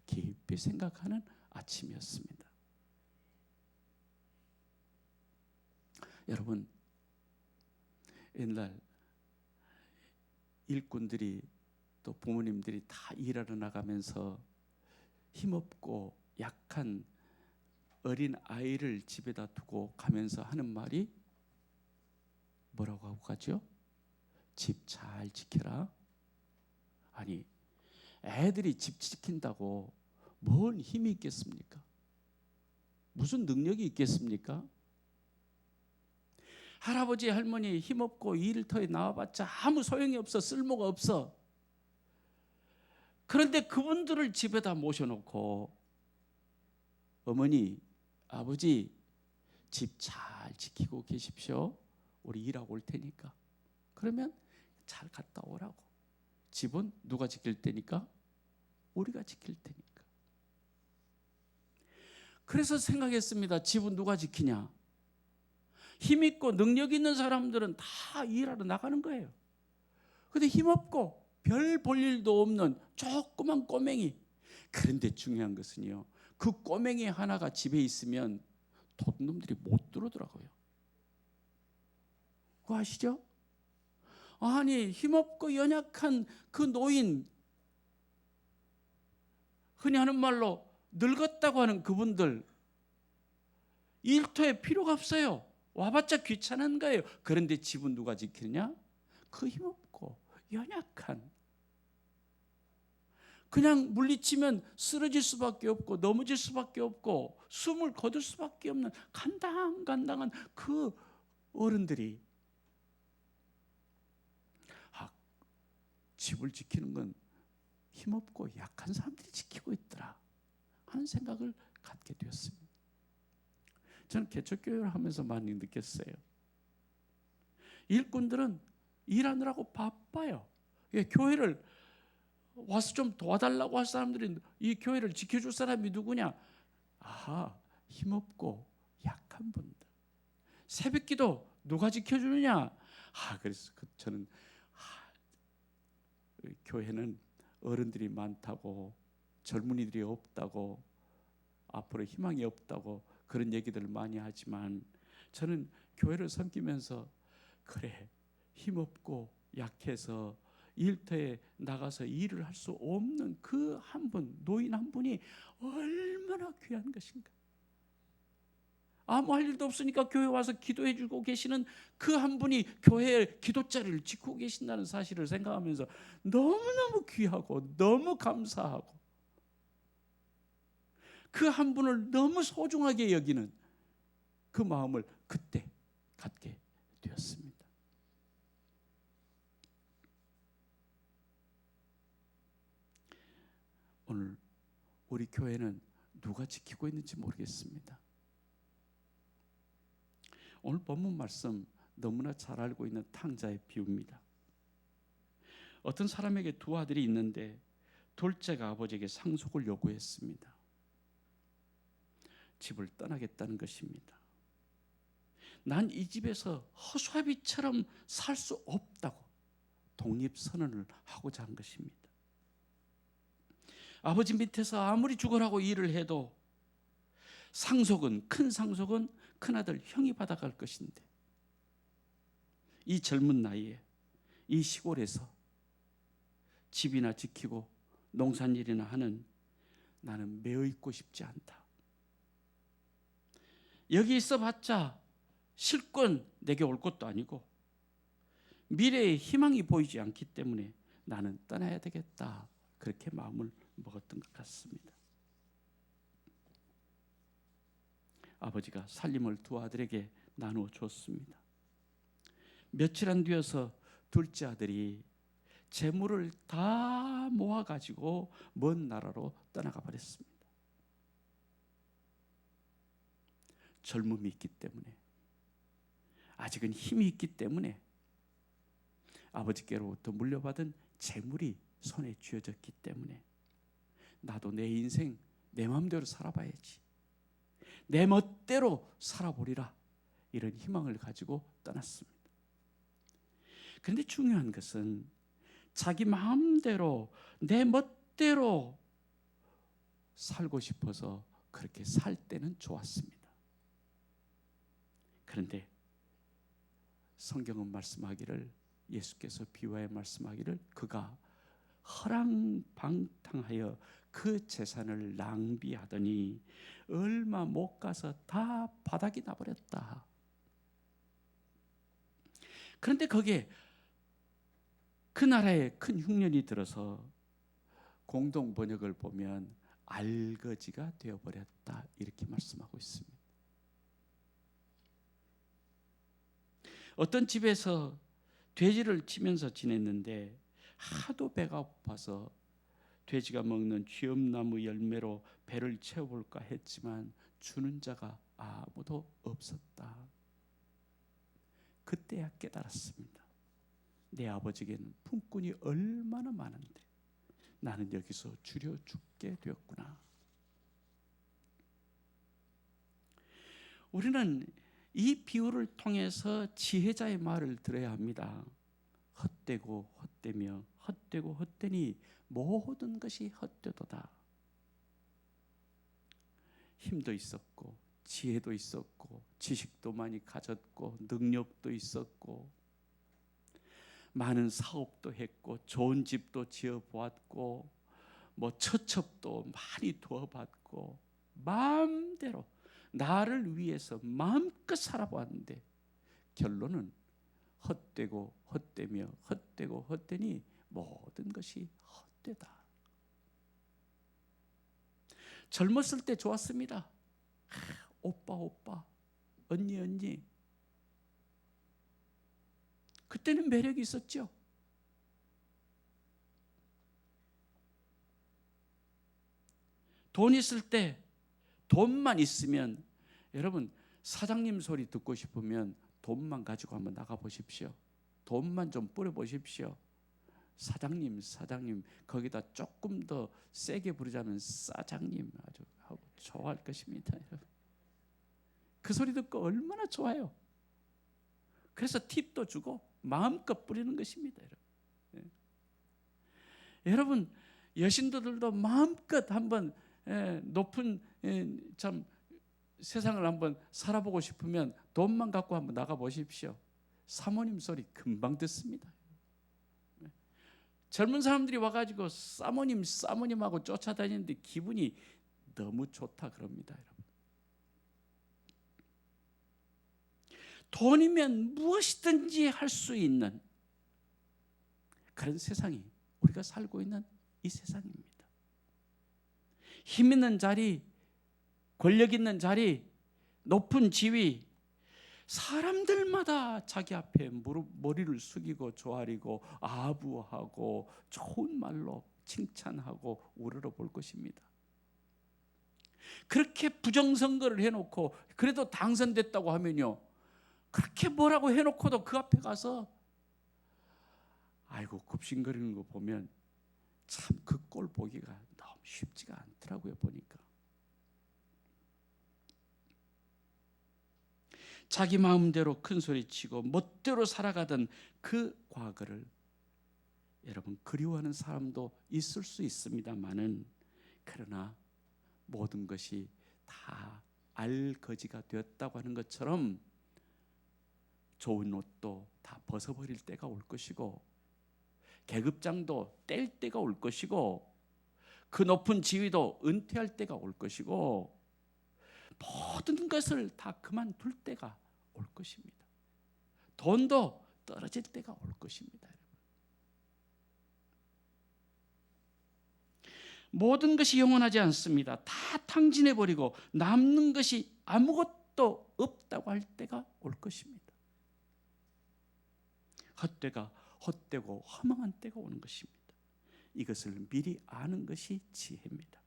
깊이 생각하는 아침이었습니다. 여러분, 옛날 일꾼들이 또 부모님들이 다 일하러 나가면서 힘없고 약한 어린 아이를 집에다 두고 가면서 하는 말이 뭐라고 하고 가죠? 집 잘 지켜라. 아니, 애들이 집 지킨다고 뭔 힘이 있겠습니까? 무슨 능력이 있겠습니까? 할아버지 할머니 힘없고 일터에 나와봤자 아무 소용이 없어, 쓸모가 없어. 그런데 그분들을 집에다 모셔놓고 어머니, 아버지 집 잘 지키고 계십시오. 우리 일하고 올 테니까. 그러면 잘 갔다 오라고. 집은 누가 지킬 테니까? 우리가 지킬 테니까. 그래서 생각했습니다. 집은 누가 지키냐? 힘있고 능력 있는 사람들은 다 일하러 나가는 거예요. 그런데 힘없고 별 볼 일도 없는 조그만 꼬맹이. 그런데 중요한 것은요, 그 꼬맹이 하나가 집에 있으면 도둑놈들이 못 들어오더라고요. 그거 아시죠? 아니, 힘없고 연약한 그 노인, 흔히 하는 말로 늙었다고 하는 그분들, 일터에 필요가 없어요. 와봤자 귀찮은 거예요. 그런데 집은 누가 지키느냐? 그 힘없고 연약한, 그냥 물리치면 쓰러질 수밖에 없고 넘어질 수밖에 없고 숨을 거둘 수밖에 없는 간당간당한 그 어른들이, 집을 지키는 건 힘없고 약한 사람들이 지키고 있더라 하는 생각을 갖게 되었습니다. 저는 개척교회를 하면서 많이 느꼈어요. 일꾼들은 일하느라고 바빠요. 교회를 와서 좀 도와달라고 할 사람들이, 이 교회를 지켜줄 사람이 누구냐? 아하, 힘없고 약한 분들. 새벽기도 누가 지켜주느냐? 그래서 저는 교회는 어른들이 많다고, 젊은이들이 없다고, 앞으로 희망이 없다고 그런 얘기들을 많이 하지만, 저는 교회를 섬기면서 그래, 힘없고 약해서 일터에 나가서 일을 할 수 없는 그 한 분, 노인 한 분이 얼마나 귀한 것인가. 아무 할 일도 없으니까 교회 와서 기도해 주고 계시는 그 한 분이 교회의 기도자리를 지키고 계신다는 사실을 생각하면서 너무너무 귀하고 너무 감사하고, 그 한 분을 너무 소중하게 여기는 그 마음을 그때 갖게 되었습니다. 오늘 우리 교회는 누가 지키고 있는지 모르겠습니다. 오늘 본문 말씀 너무나 잘 알고 있는 탕자의 비유입니다. 어떤 사람에게 두 아들이 있는데 둘째가 아버지에게 상속을 요구했습니다. 집을 떠나겠다는 것입니다. 난 이 집에서 허수아비처럼 살 수 없다고 독립선언을 하고자 한 것입니다. 아버지 밑에서 아무리 죽으라고 일을 해도 상속은, 큰 상속은 큰아들 형이 받아갈 것인데, 이 젊은 나이에 이 시골에서 집이나 지키고 농산일이나 하는 나는 매여 있고 싶지 않다. 여기 있어봤자 실권 내게 올 것도 아니고 미래에 희망이 보이지 않기 때문에 나는 떠나야 되겠다. 그렇게 마음을 먹었던 것 같습니다. 아버지가 살림을 두 아들에게 나누어 줬습니다. 며칠 안 뒤어서 둘째 아들이 재물을 다 모아가지고 먼 나라로 떠나가 버렸습니다. 젊음이 있기 때문에, 아직은 힘이 있기 때문에 아버지께로부터 물려받은 재물이 손에 쥐어졌기 때문에 나도 내 인생 내 마음대로 살아봐야지, 내 멋대로 살아보리라 이런 희망을 가지고 떠났습니다. 그런데 중요한 것은 자기 마음대로 내 멋대로 살고 싶어서 그렇게 살 때는 좋았습니다. 그런데 성경은 말씀하기를, 예수께서 비유하여 말씀하기를, 그가 허랑방탕하여 그 재산을 낭비하더니 얼마 못 가서 다 바닥이 나버렸다. 그런데 거기에 그 나라에 큰 흉년이 들어서 공동 번역을 보면 알거지가 되어버렸다 이렇게 말씀하고 있습니다. 어떤 집에서 돼지를 치면서 지냈는데 하도 배가 고파서 돼지가 먹는 쥐엄나무 열매로 배를 채워볼까 했지만 주는 자가 아무도 없었다. 그때야 깨달았습니다. 내 아버지에게는 품꾼이 얼마나 많은데 나는 여기서 줄여 죽게 되었구나. 우리는 이 비유를 통해서 지혜자의 말을 들어야 합니다. 헛되고 헛되며 헛되고 헛되니 모든 것이 헛되도다. 힘도 있었고 지혜도 있었고 지식도 많이 가졌고 능력도 있었고 많은 사업도 했고 좋은 집도 지어보았고 뭐 처첩도 많이 도와봤고 마음대로 나를 위해서 마음껏 살아보았는데 결론은 헛되고 헛되며 헛되고 헛되니 모든 것이 헛되다. 젊었을 때 좋았습니다. 오빠 언니 그때는 매력이 있었죠. 돈 있을 때 돈만 있으면 여러분 사장님 소리 듣고 싶으면 돈만 가지고 한번 나가 보십시오. 돈만 좀 뿌려 보십시오. 사장님 거기다 조금 더 세게 부르자면 사장님 아주 하고 좋아할 것입니다. 여러분. 그 소리 듣고 얼마나 좋아요. 그래서 팁도 주고 마음껏 뿌리는 것입니다. 여러분, 여러분 여신도들도 마음껏 한번 높은 참 세상을 한번 살아보고 싶으면 돈만 갖고 한번 나가 보십시오. 사모님 소리 금방 듣습니다. 젊은 사람들이 와가지고 사모님하고 쫓아다니는데 기분이 너무 좋다 그럽니다. 여러분. 돈이면 무엇이든지 할 수 있는 그런 세상이 우리가 살고 있는 이 세상입니다. 힘 있는 자리, 권력 있는 자리, 높은 지위, 사람들마다 자기 앞에 머리를 숙이고 조아리고 아부하고 좋은 말로 칭찬하고 우러러 볼 것입니다. 그렇게 부정선거를 해놓고 그래도 당선됐다고 하면요, 그렇게 뭐라고 해놓고도 그 앞에 가서 아이고 굽신거리는 거 보면 참 그 꼴 보기가 너무 쉽지가 않더라고요. 보니까 자기 마음대로 큰소리치고 멋대로 살아가던 그 과거를 여러분 그리워하는 사람도 있을 수 있습니다만은, 그러나 모든 것이 다 알거지가 되었다고 하는 것처럼 좋은 옷도 다 벗어버릴 때가 올 것이고 계급장도 뗄 때가 올 것이고 그 높은 지위도 은퇴할 때가 올 것이고 모든 것을 다 그만둘 때가 올 것입니다. 돈도 떨어질 때가 올 것입니다. 모든 것이 영원하지 않습니다. 다 탕진해버리고 남는 것이 아무것도 없다고 할 때가 올 것입니다. 헛되고 허망한 때가 오는 것입니다. 이것을 미리 아는 것이 지혜입니다.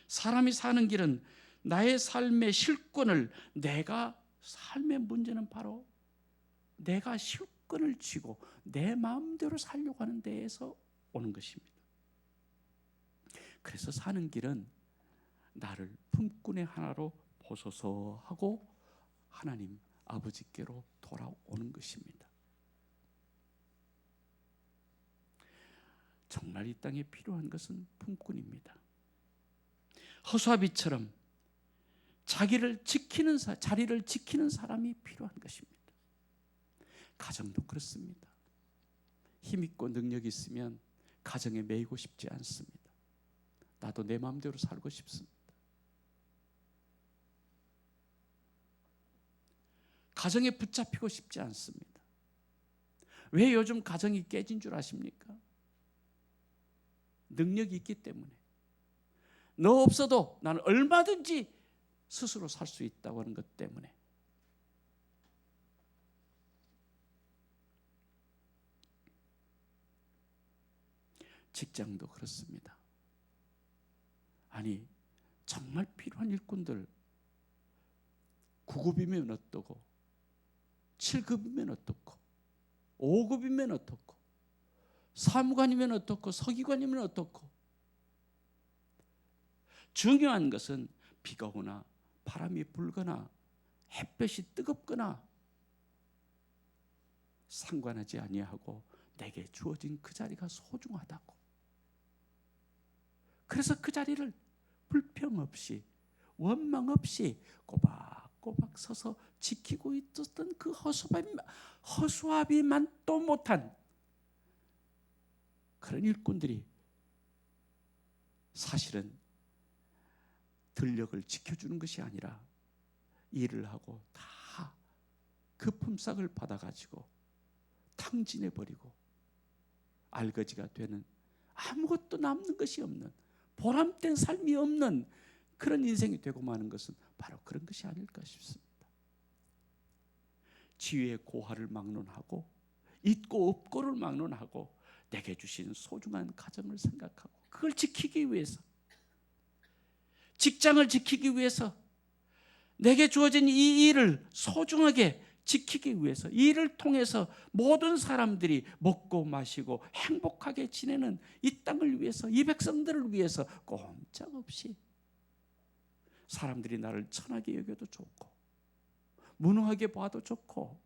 사람이 사는 길은 나의 삶의 실권을, 내가 삶의 문제는 바로 내가 실권을 쥐고 내 마음대로 살려고 하는 데에서 오는 것입니다. 그래서 사는 길은 나를 품꾼의 하나로 보소서 하고 하나님 아버지께로 돌아오는 것입니다. 정말 이 땅에 필요한 것은 품꾼입니다. 허수아비처럼 자리를 지키는 사람이 필요한 것입니다. 가정도 그렇습니다. 힘있고 능력이 있으면 가정에 매이고 싶지 않습니다. 나도 내 마음대로 살고 싶습니다. 가정에 붙잡히고 싶지 않습니다. 왜 요즘 가정이 깨진 줄 아십니까? 능력이 있기 때문에. 너 없어도 나는 얼마든지 스스로 살 수 있다고 하는 것 때문에. 직장도 그렇습니다. 아니, 정말 필요한 일꾼들 9급이면 어떻고 7급이면 어떻고 5급이면 어떻고 사무관이면 어떻고 서기관이면 어떻고. 중요한 것은 비가 오나 바람이 불거나 햇볕이 뜨겁거나 상관하지 아니하고 내게 주어진 그 자리가 소중하다고. 그래서 그 자리를 불평 없이 원망 없이 꼬박꼬박 서서 지키고 있었던 그 허수아비만 또 못한 그런 일꾼들이 사실은 들녘을 지켜주는 것이 아니라 일을 하고 다 그 품삯을 받아가지고 탕진해버리고 알거지가 되는, 아무것도 남는 것이 없는, 보람된 삶이 없는 그런 인생이 되고 마는 것은 바로 그런 것이 아닐까 싶습니다. 지위의 고하를 막론하고 있고 없고를 막론하고 내게 주신 소중한 가정을 생각하고 그걸 지키기 위해서, 직장을 지키기 위해서, 내게 주어진 이 일을 소중하게 지키기 위해서, 이 일을 통해서 모든 사람들이 먹고 마시고 행복하게 지내는 이 땅을 위해서, 이 백성들을 위해서 꼼짝없이 사람들이 나를 천하게 여겨도 좋고 무능하게 봐도 좋고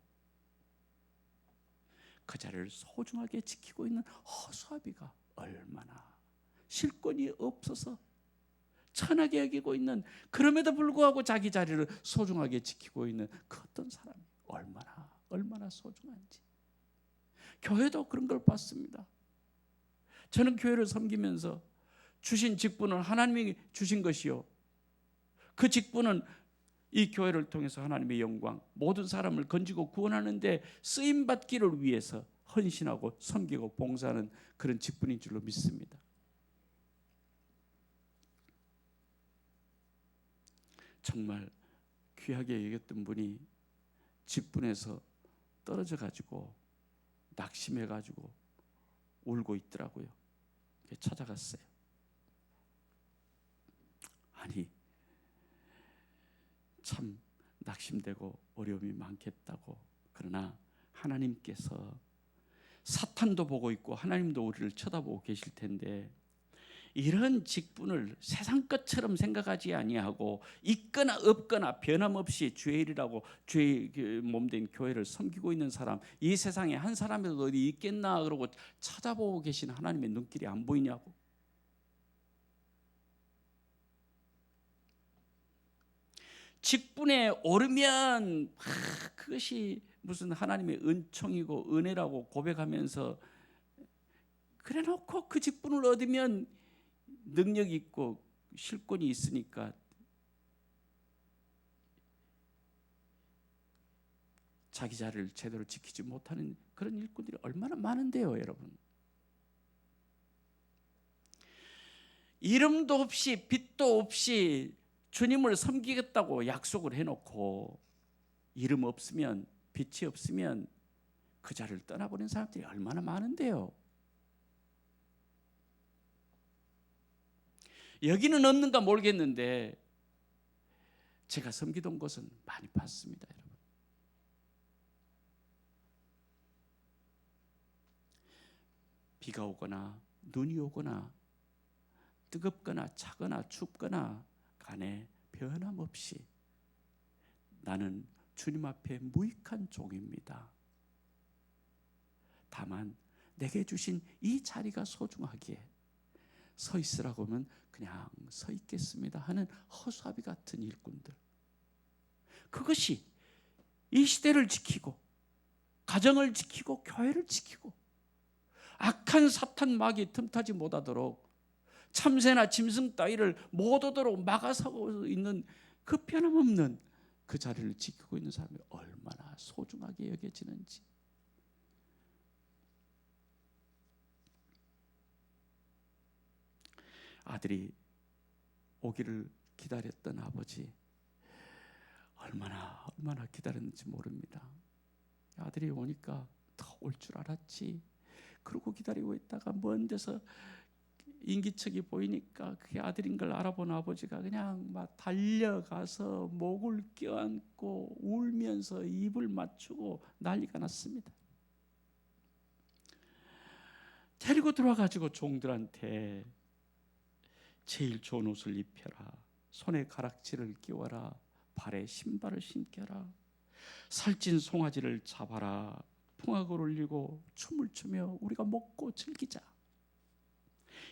그 자리를 소중하게 지키고 있는 허수아비가 얼마나 실권이 없어서 천하게 여기고 있는, 그럼에도 불구하고 자기 자리를 소중하게 지키고 있는 그 어떤 사람이 얼마나 소중한지. 교회도 그런 걸 봤습니다. 저는 교회를 섬기면서 주신 직분은 하나님이 주신 것이요, 그 직분은 이 교회를 통해서 하나님의 영광, 모든 사람을 건지고 구원하는 데 쓰임받기를 위해서 헌신하고 섬기고 봉사하는 그런 직분인 줄로 믿습니다. 정말 귀하게 여겼던 분이 직분에서 떨어져 가지고 낙심해 가지고 울고 있더라고요. 찾아갔어요. 아니, 참 낙심되고 어려움이 많겠다고. 그러나 하나님께서, 사탄도 보고 있고 하나님도 우리를 쳐다보고 계실 텐데 이런 직분을 세상 것처럼 생각하지 아니하고 있거나 없거나 변함없이 주의 일이라고 주의 몸된 교회를 섬기고 있는 사람, 이 세상에 한 사람이라도 어디 있겠나 그러고 찾아보고 계신 하나님의 눈길이 안 보이냐고. 직분에 오르면 그것이 무슨 하나님의 은총이고 은혜라고 고백하면서 그래 놓고 그 직분을 얻으면 능력이 있고 실권이 있으니까 자기 자리를 제대로 지키지 못하는 그런 일꾼들이 얼마나 많은데요, 여러분. 이름도 없이 빛도 없이 주님을 섬기겠다고 약속을 해놓고 이름 없으면, 빛이 없으면 그 자리를 떠나버린 사람들이 얼마나 많은데요. 여기는 없는가 모르겠는데 제가 섬기던 곳은 많이 봤습니다, 여러분. 비가 오거나 눈이 오거나 뜨겁거나 차거나 춥거나 간에 변함없이 나는 주님 앞에 무익한 종입니다. 다만 내게 주신 이 자리가 소중하기에 서 있으라고 하면 그냥 서 있겠습니다 하는 허수아비 같은 일꾼들, 그것이 이 시대를 지키고 가정을 지키고 교회를 지키고 악한 사탄 마귀 틈타지 못하도록 참새나 짐승 따위를 못 오도록 막아서고 있는 그 변함없는 그 자리를 지키고 있는 사람이 얼마나 소중하게 여겨지는지. 아들이 오기를 기다렸던 아버지, 얼마나 기다렸는지 모릅니다. 아들이 오니까 더 올 줄 알았지. 그러고 기다리고 있다가 먼 데서 인기척이 보이니까 그게 아들인 걸 알아본 아버지가 그냥 막 달려가서 목을 껴안고 울면서 입을 맞추고 난리가 났습니다. 데리고 들어와가지고 종들한테 제일 좋은 옷을 입혀라, 손에 가락지를 끼워라, 발에 신발을 신겨라, 살찐 송아지를 잡아라, 풍악을 울리고 춤을 추며 우리가 먹고 즐기자.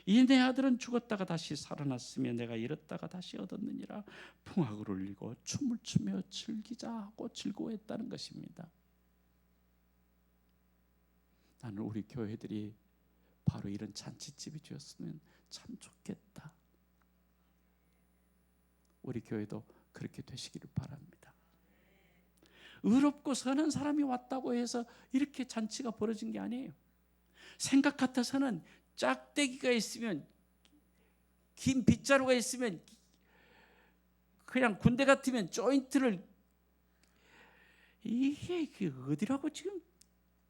이 내 아들은 죽었다가 다시 살아났으며 내가 잃었다가 다시 얻었느니라. 풍악을 울리고 춤을 추며 즐기자 하고 즐거워했다는 것입니다. 나는 우리 교회들이 바로 이런 잔치집이 되었으면 참 좋겠다. 우리 교회도 그렇게 되시기를 바랍니다. 의롭고 선한 사람이 왔다고 해서 이렇게 잔치가 벌어진 게 아니에요. 생각 같아서는 짝대기가 있으면, 긴 빗자루가 있으면, 그냥 군대 같으면 조인트를, 이게 어디라고 지금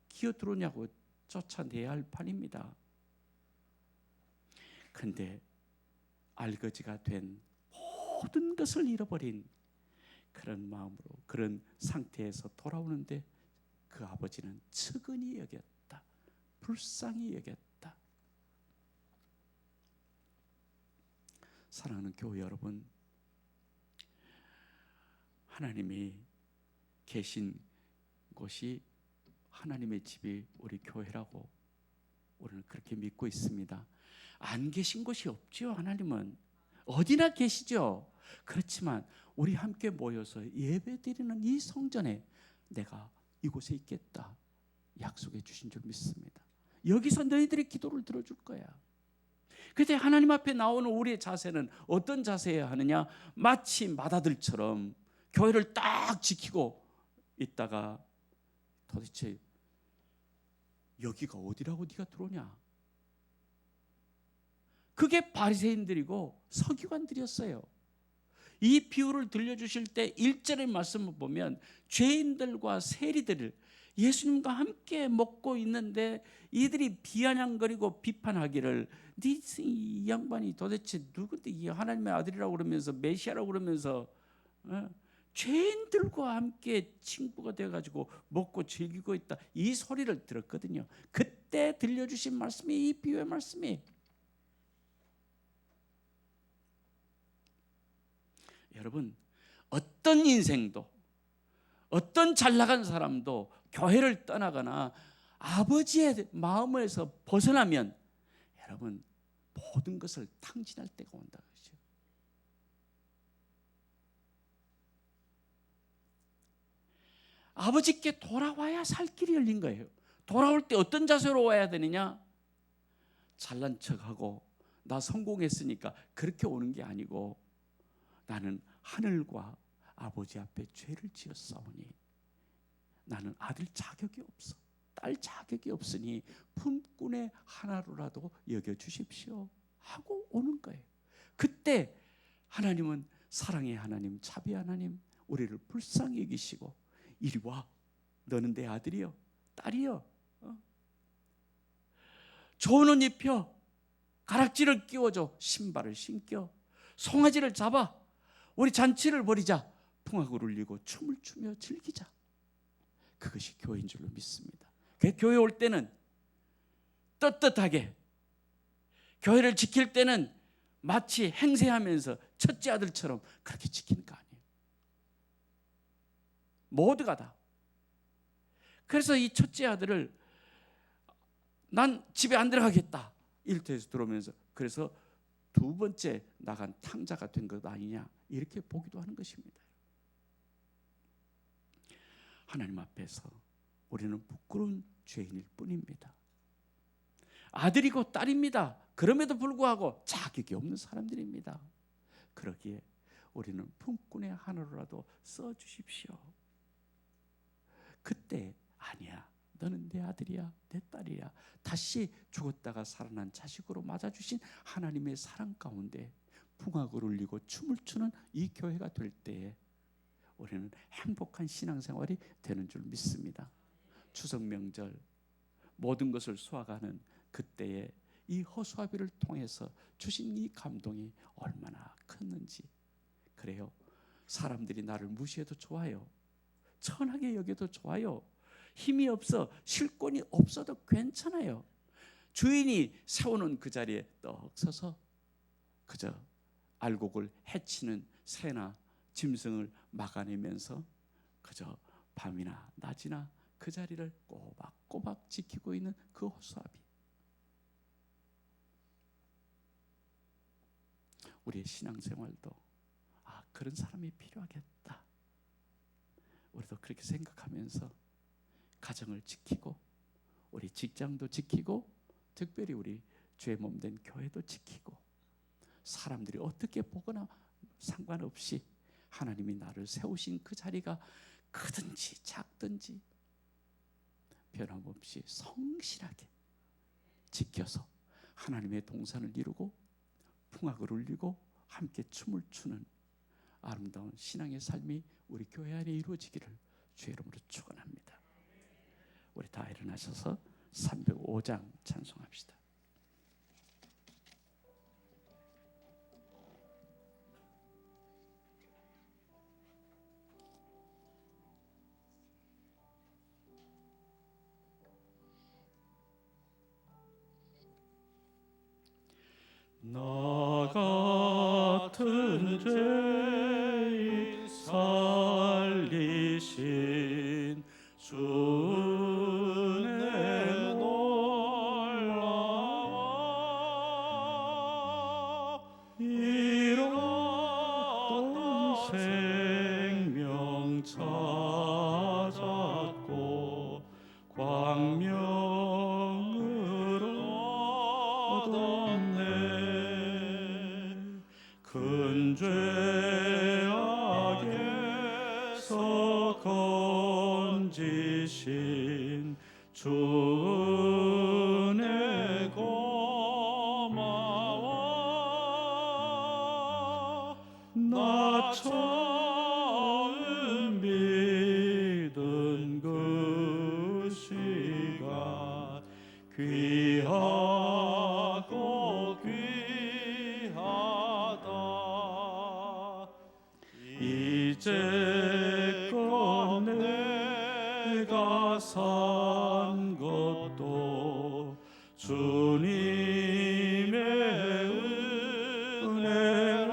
기어들어오냐고 쫓아내야 할 판입니다. 그런데 알거지가 된 모든 것을 잃어버린 그런 마음으로, 그런 상태에서 돌아오는데 그 아버지는 측은히 여겼다, 불쌍히 여겼다. 사랑하는 교회 여러분, 하나님이 계신 곳이, 하나님의 집이 우리 교회라고 우리는 그렇게 믿고 있습니다. 안 계신 곳이 없지요. 하나님은 어디나 계시죠. 그렇지만 우리 함께 모여서 예배드리는 이 성전에 내가 이곳에 있겠다 약속해 주신 줄 믿습니다. 여기서 너희들의 기도를 들어줄 거야. 그때 하나님 앞에 나오는 우리의 자세는 어떤 자세여야 하느냐? 마치 마다들처럼 교회를 딱 지키고 있다가 도대체 여기가 어디라고 네가 들어오냐? 그게 바리새인들이고 서기관들이었어요. 이 비유를 들려주실 때 1절의 말씀을 보면 죄인들과 세리들을 예수님과 함께 먹고 있는데 이들이 비아냥거리고 비판하기를, 이 양반이 도대체 누군데, 이 하나님의 아들이라고 그러면서 메시아라고 그러면서 죄인들과 함께 친구가 되어가지고 먹고 즐기고 있다, 이 소리를 들었거든요. 그때 들려주신 말씀이 이 비유의 말씀이, 여러분, 어떤 인생도, 어떤 잘나간 사람도 교회를 떠나거나 아버지의 마음에서 벗어나면 여러분 모든 것을 탕진할 때가 온다. 그렇죠? 아버지께 돌아와야 살 길이 열린 거예요. 돌아올 때 어떤 자세로 와야 되느냐? 잘난 척하고 나 성공했으니까 그렇게 오는 게 아니고, 나는 하늘과 아버지 앞에 죄를 지었사오니 나는 아들 자격이 없어, 딸 자격이 없으니 품꾼의 하나로라도 여겨주십시오 하고 오는 거예요. 그때 하나님은 사랑의 하나님, 자비 하나님, 우리를 불쌍히 여기시고 이리 와, 너는 내 아들이여, 딸이여, 좋은 옷 입혀, 가락지를 끼워줘, 신발을 신겨, 송아지를 잡아, 우리 잔치를 벌이자, 풍악을 울리고 춤을 추며 즐기자. 그것이 교회인 줄로 믿습니다. 교회 올 때는 떳떳하게, 교회를 지킬 때는 마치 행세하면서 첫째 아들처럼 그렇게 지키는 거 아니에요. 모두가 다. 그래서 이 첫째 아들을 난 집에 안 들어가겠다, 일터에서 들어오면서 그래서 두 번째 나간 탕자가 된 것 아니냐, 이렇게 보기도 하는 것입니다. 하나님 앞에서 우리는 부끄러운 죄인일 뿐입니다. 아들이고 딸입니다. 그럼에도 불구하고 자격이 없는 사람들입니다. 그러기에 우리는 품꾼의 하나로라도 써주십시오. 그때 아니야, 너는 내 아들이야, 내 딸이야, 다시 죽었다가 살아난 자식으로 맞아주신 하나님의 사랑 가운데 풍악을 울리고 춤을 추는 이 교회가 될 때에 우리는 행복한 신앙생활이 되는 줄 믿습니다. 추석 명절 모든 것을 수확하는 그때에 이 허수아비를 통해서 주신 이 감동이 얼마나 컸는지. 그래요, 사람들이 나를 무시해도 좋아요, 천하게 여겨도 좋아요, 힘이 없어 실권이 없어도 괜찮아요. 주인이 세우는 그 자리에 떡 서서 그저 알곡을 해치는 새나 짐승을 막아내면서 그저 밤이나 낮이나 그 자리를 꼬박꼬박 지키고 있는 그 허수아비. 우리의 신앙생활도 그런 사람이 필요하겠다. 우리도 그렇게 생각하면서 가정을 지키고 우리 직장도 지키고 특별히 우리 죄 몸된 교회도 지키고 사람들이 어떻게 보거나 상관없이 하나님이 나를 세우신 그 자리가 크든지 작든지 변함없이 성실하게 지켜서 하나님의 동산을 이루고 풍악을 울리고 함께 춤을 추는 아름다운 신앙의 삶이 우리 교회 안에 이루어지기를 주의 이름으로 축원합니다. 우리 다 일어나셔서 305장 찬송합시다. 나 같은 죄인 살리신 주의 놀라워 잃었던 생명 찾았고 광명으로 얻었네. 큰 죄악에서 건지신 주의 고마워. 나 처음 믿은 그 시간 귀하고 귀하다. 이제껏 내가 산 것도 주님의 은혜라.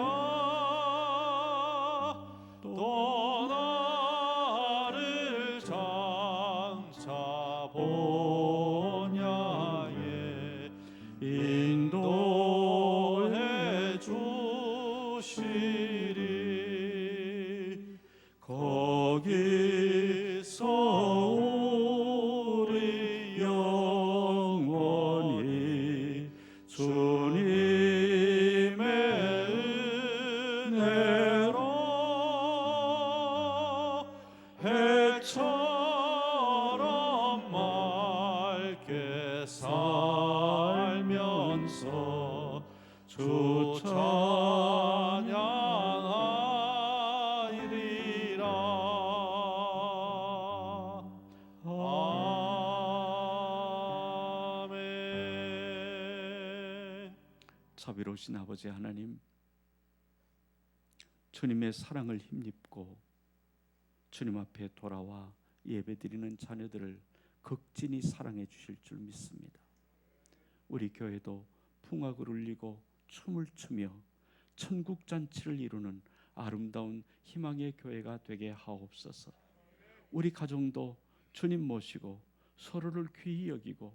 또 나를 장차 본야에 인도해 주시리. 거기서 우리 영원히 주님의 은혜로 해처럼 맑게 살면서 주 찬양하리라. 아멘. 자비로우신 아버지 하나님, 주님의 사랑을 힘입고 주님 앞에 돌아와 예배드리는 자녀들을 극진히 사랑해 주실 줄 믿습니다. 우리 교회도 풍악을 울리고 춤을 추며 천국 잔치를 이루는 아름다운 희망의 교회가 되게 하옵소서. 우리 가정도 주님 모시고 서로를 귀히 여기고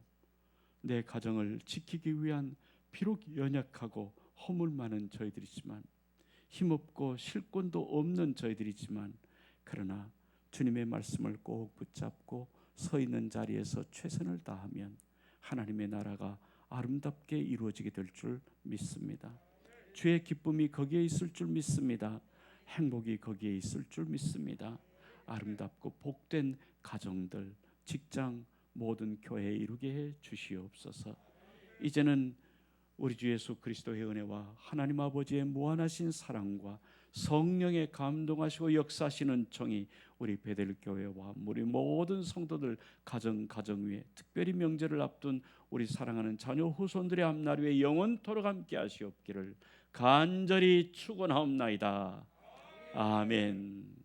내 가정을 지키기 위한 비록 연약하고 허물 많은 저희들이지만 힘없고 실권도 없는 저희들이지만 그러나 주님의 말씀을 꼭 붙잡고 서 있는 자리에서 최선을 다하면 하나님의 나라가 아름답게 이루어지게 될 줄 믿습니다. 주의 기쁨이 거기에 있을 줄 믿습니다. 행복이 거기에 있을 줄 믿습니다. 아름답고 복된 가정들, 직장, 모든 교회에 이루게 해 주시옵소서. 이제는 우리 주 예수 그리스도의 은혜와 하나님 아버지의 무한하신 사랑과 성령의 감동하시고 역사하시는 정이 우리 베델 교회와 우리 모든 성도들 가정 위에 특별히 명절을 앞둔 우리 사랑하는 자녀 후손들의 앞날 위에 영원토록 함께 하시옵기를 간절히 축원하옵나이다. 아멘.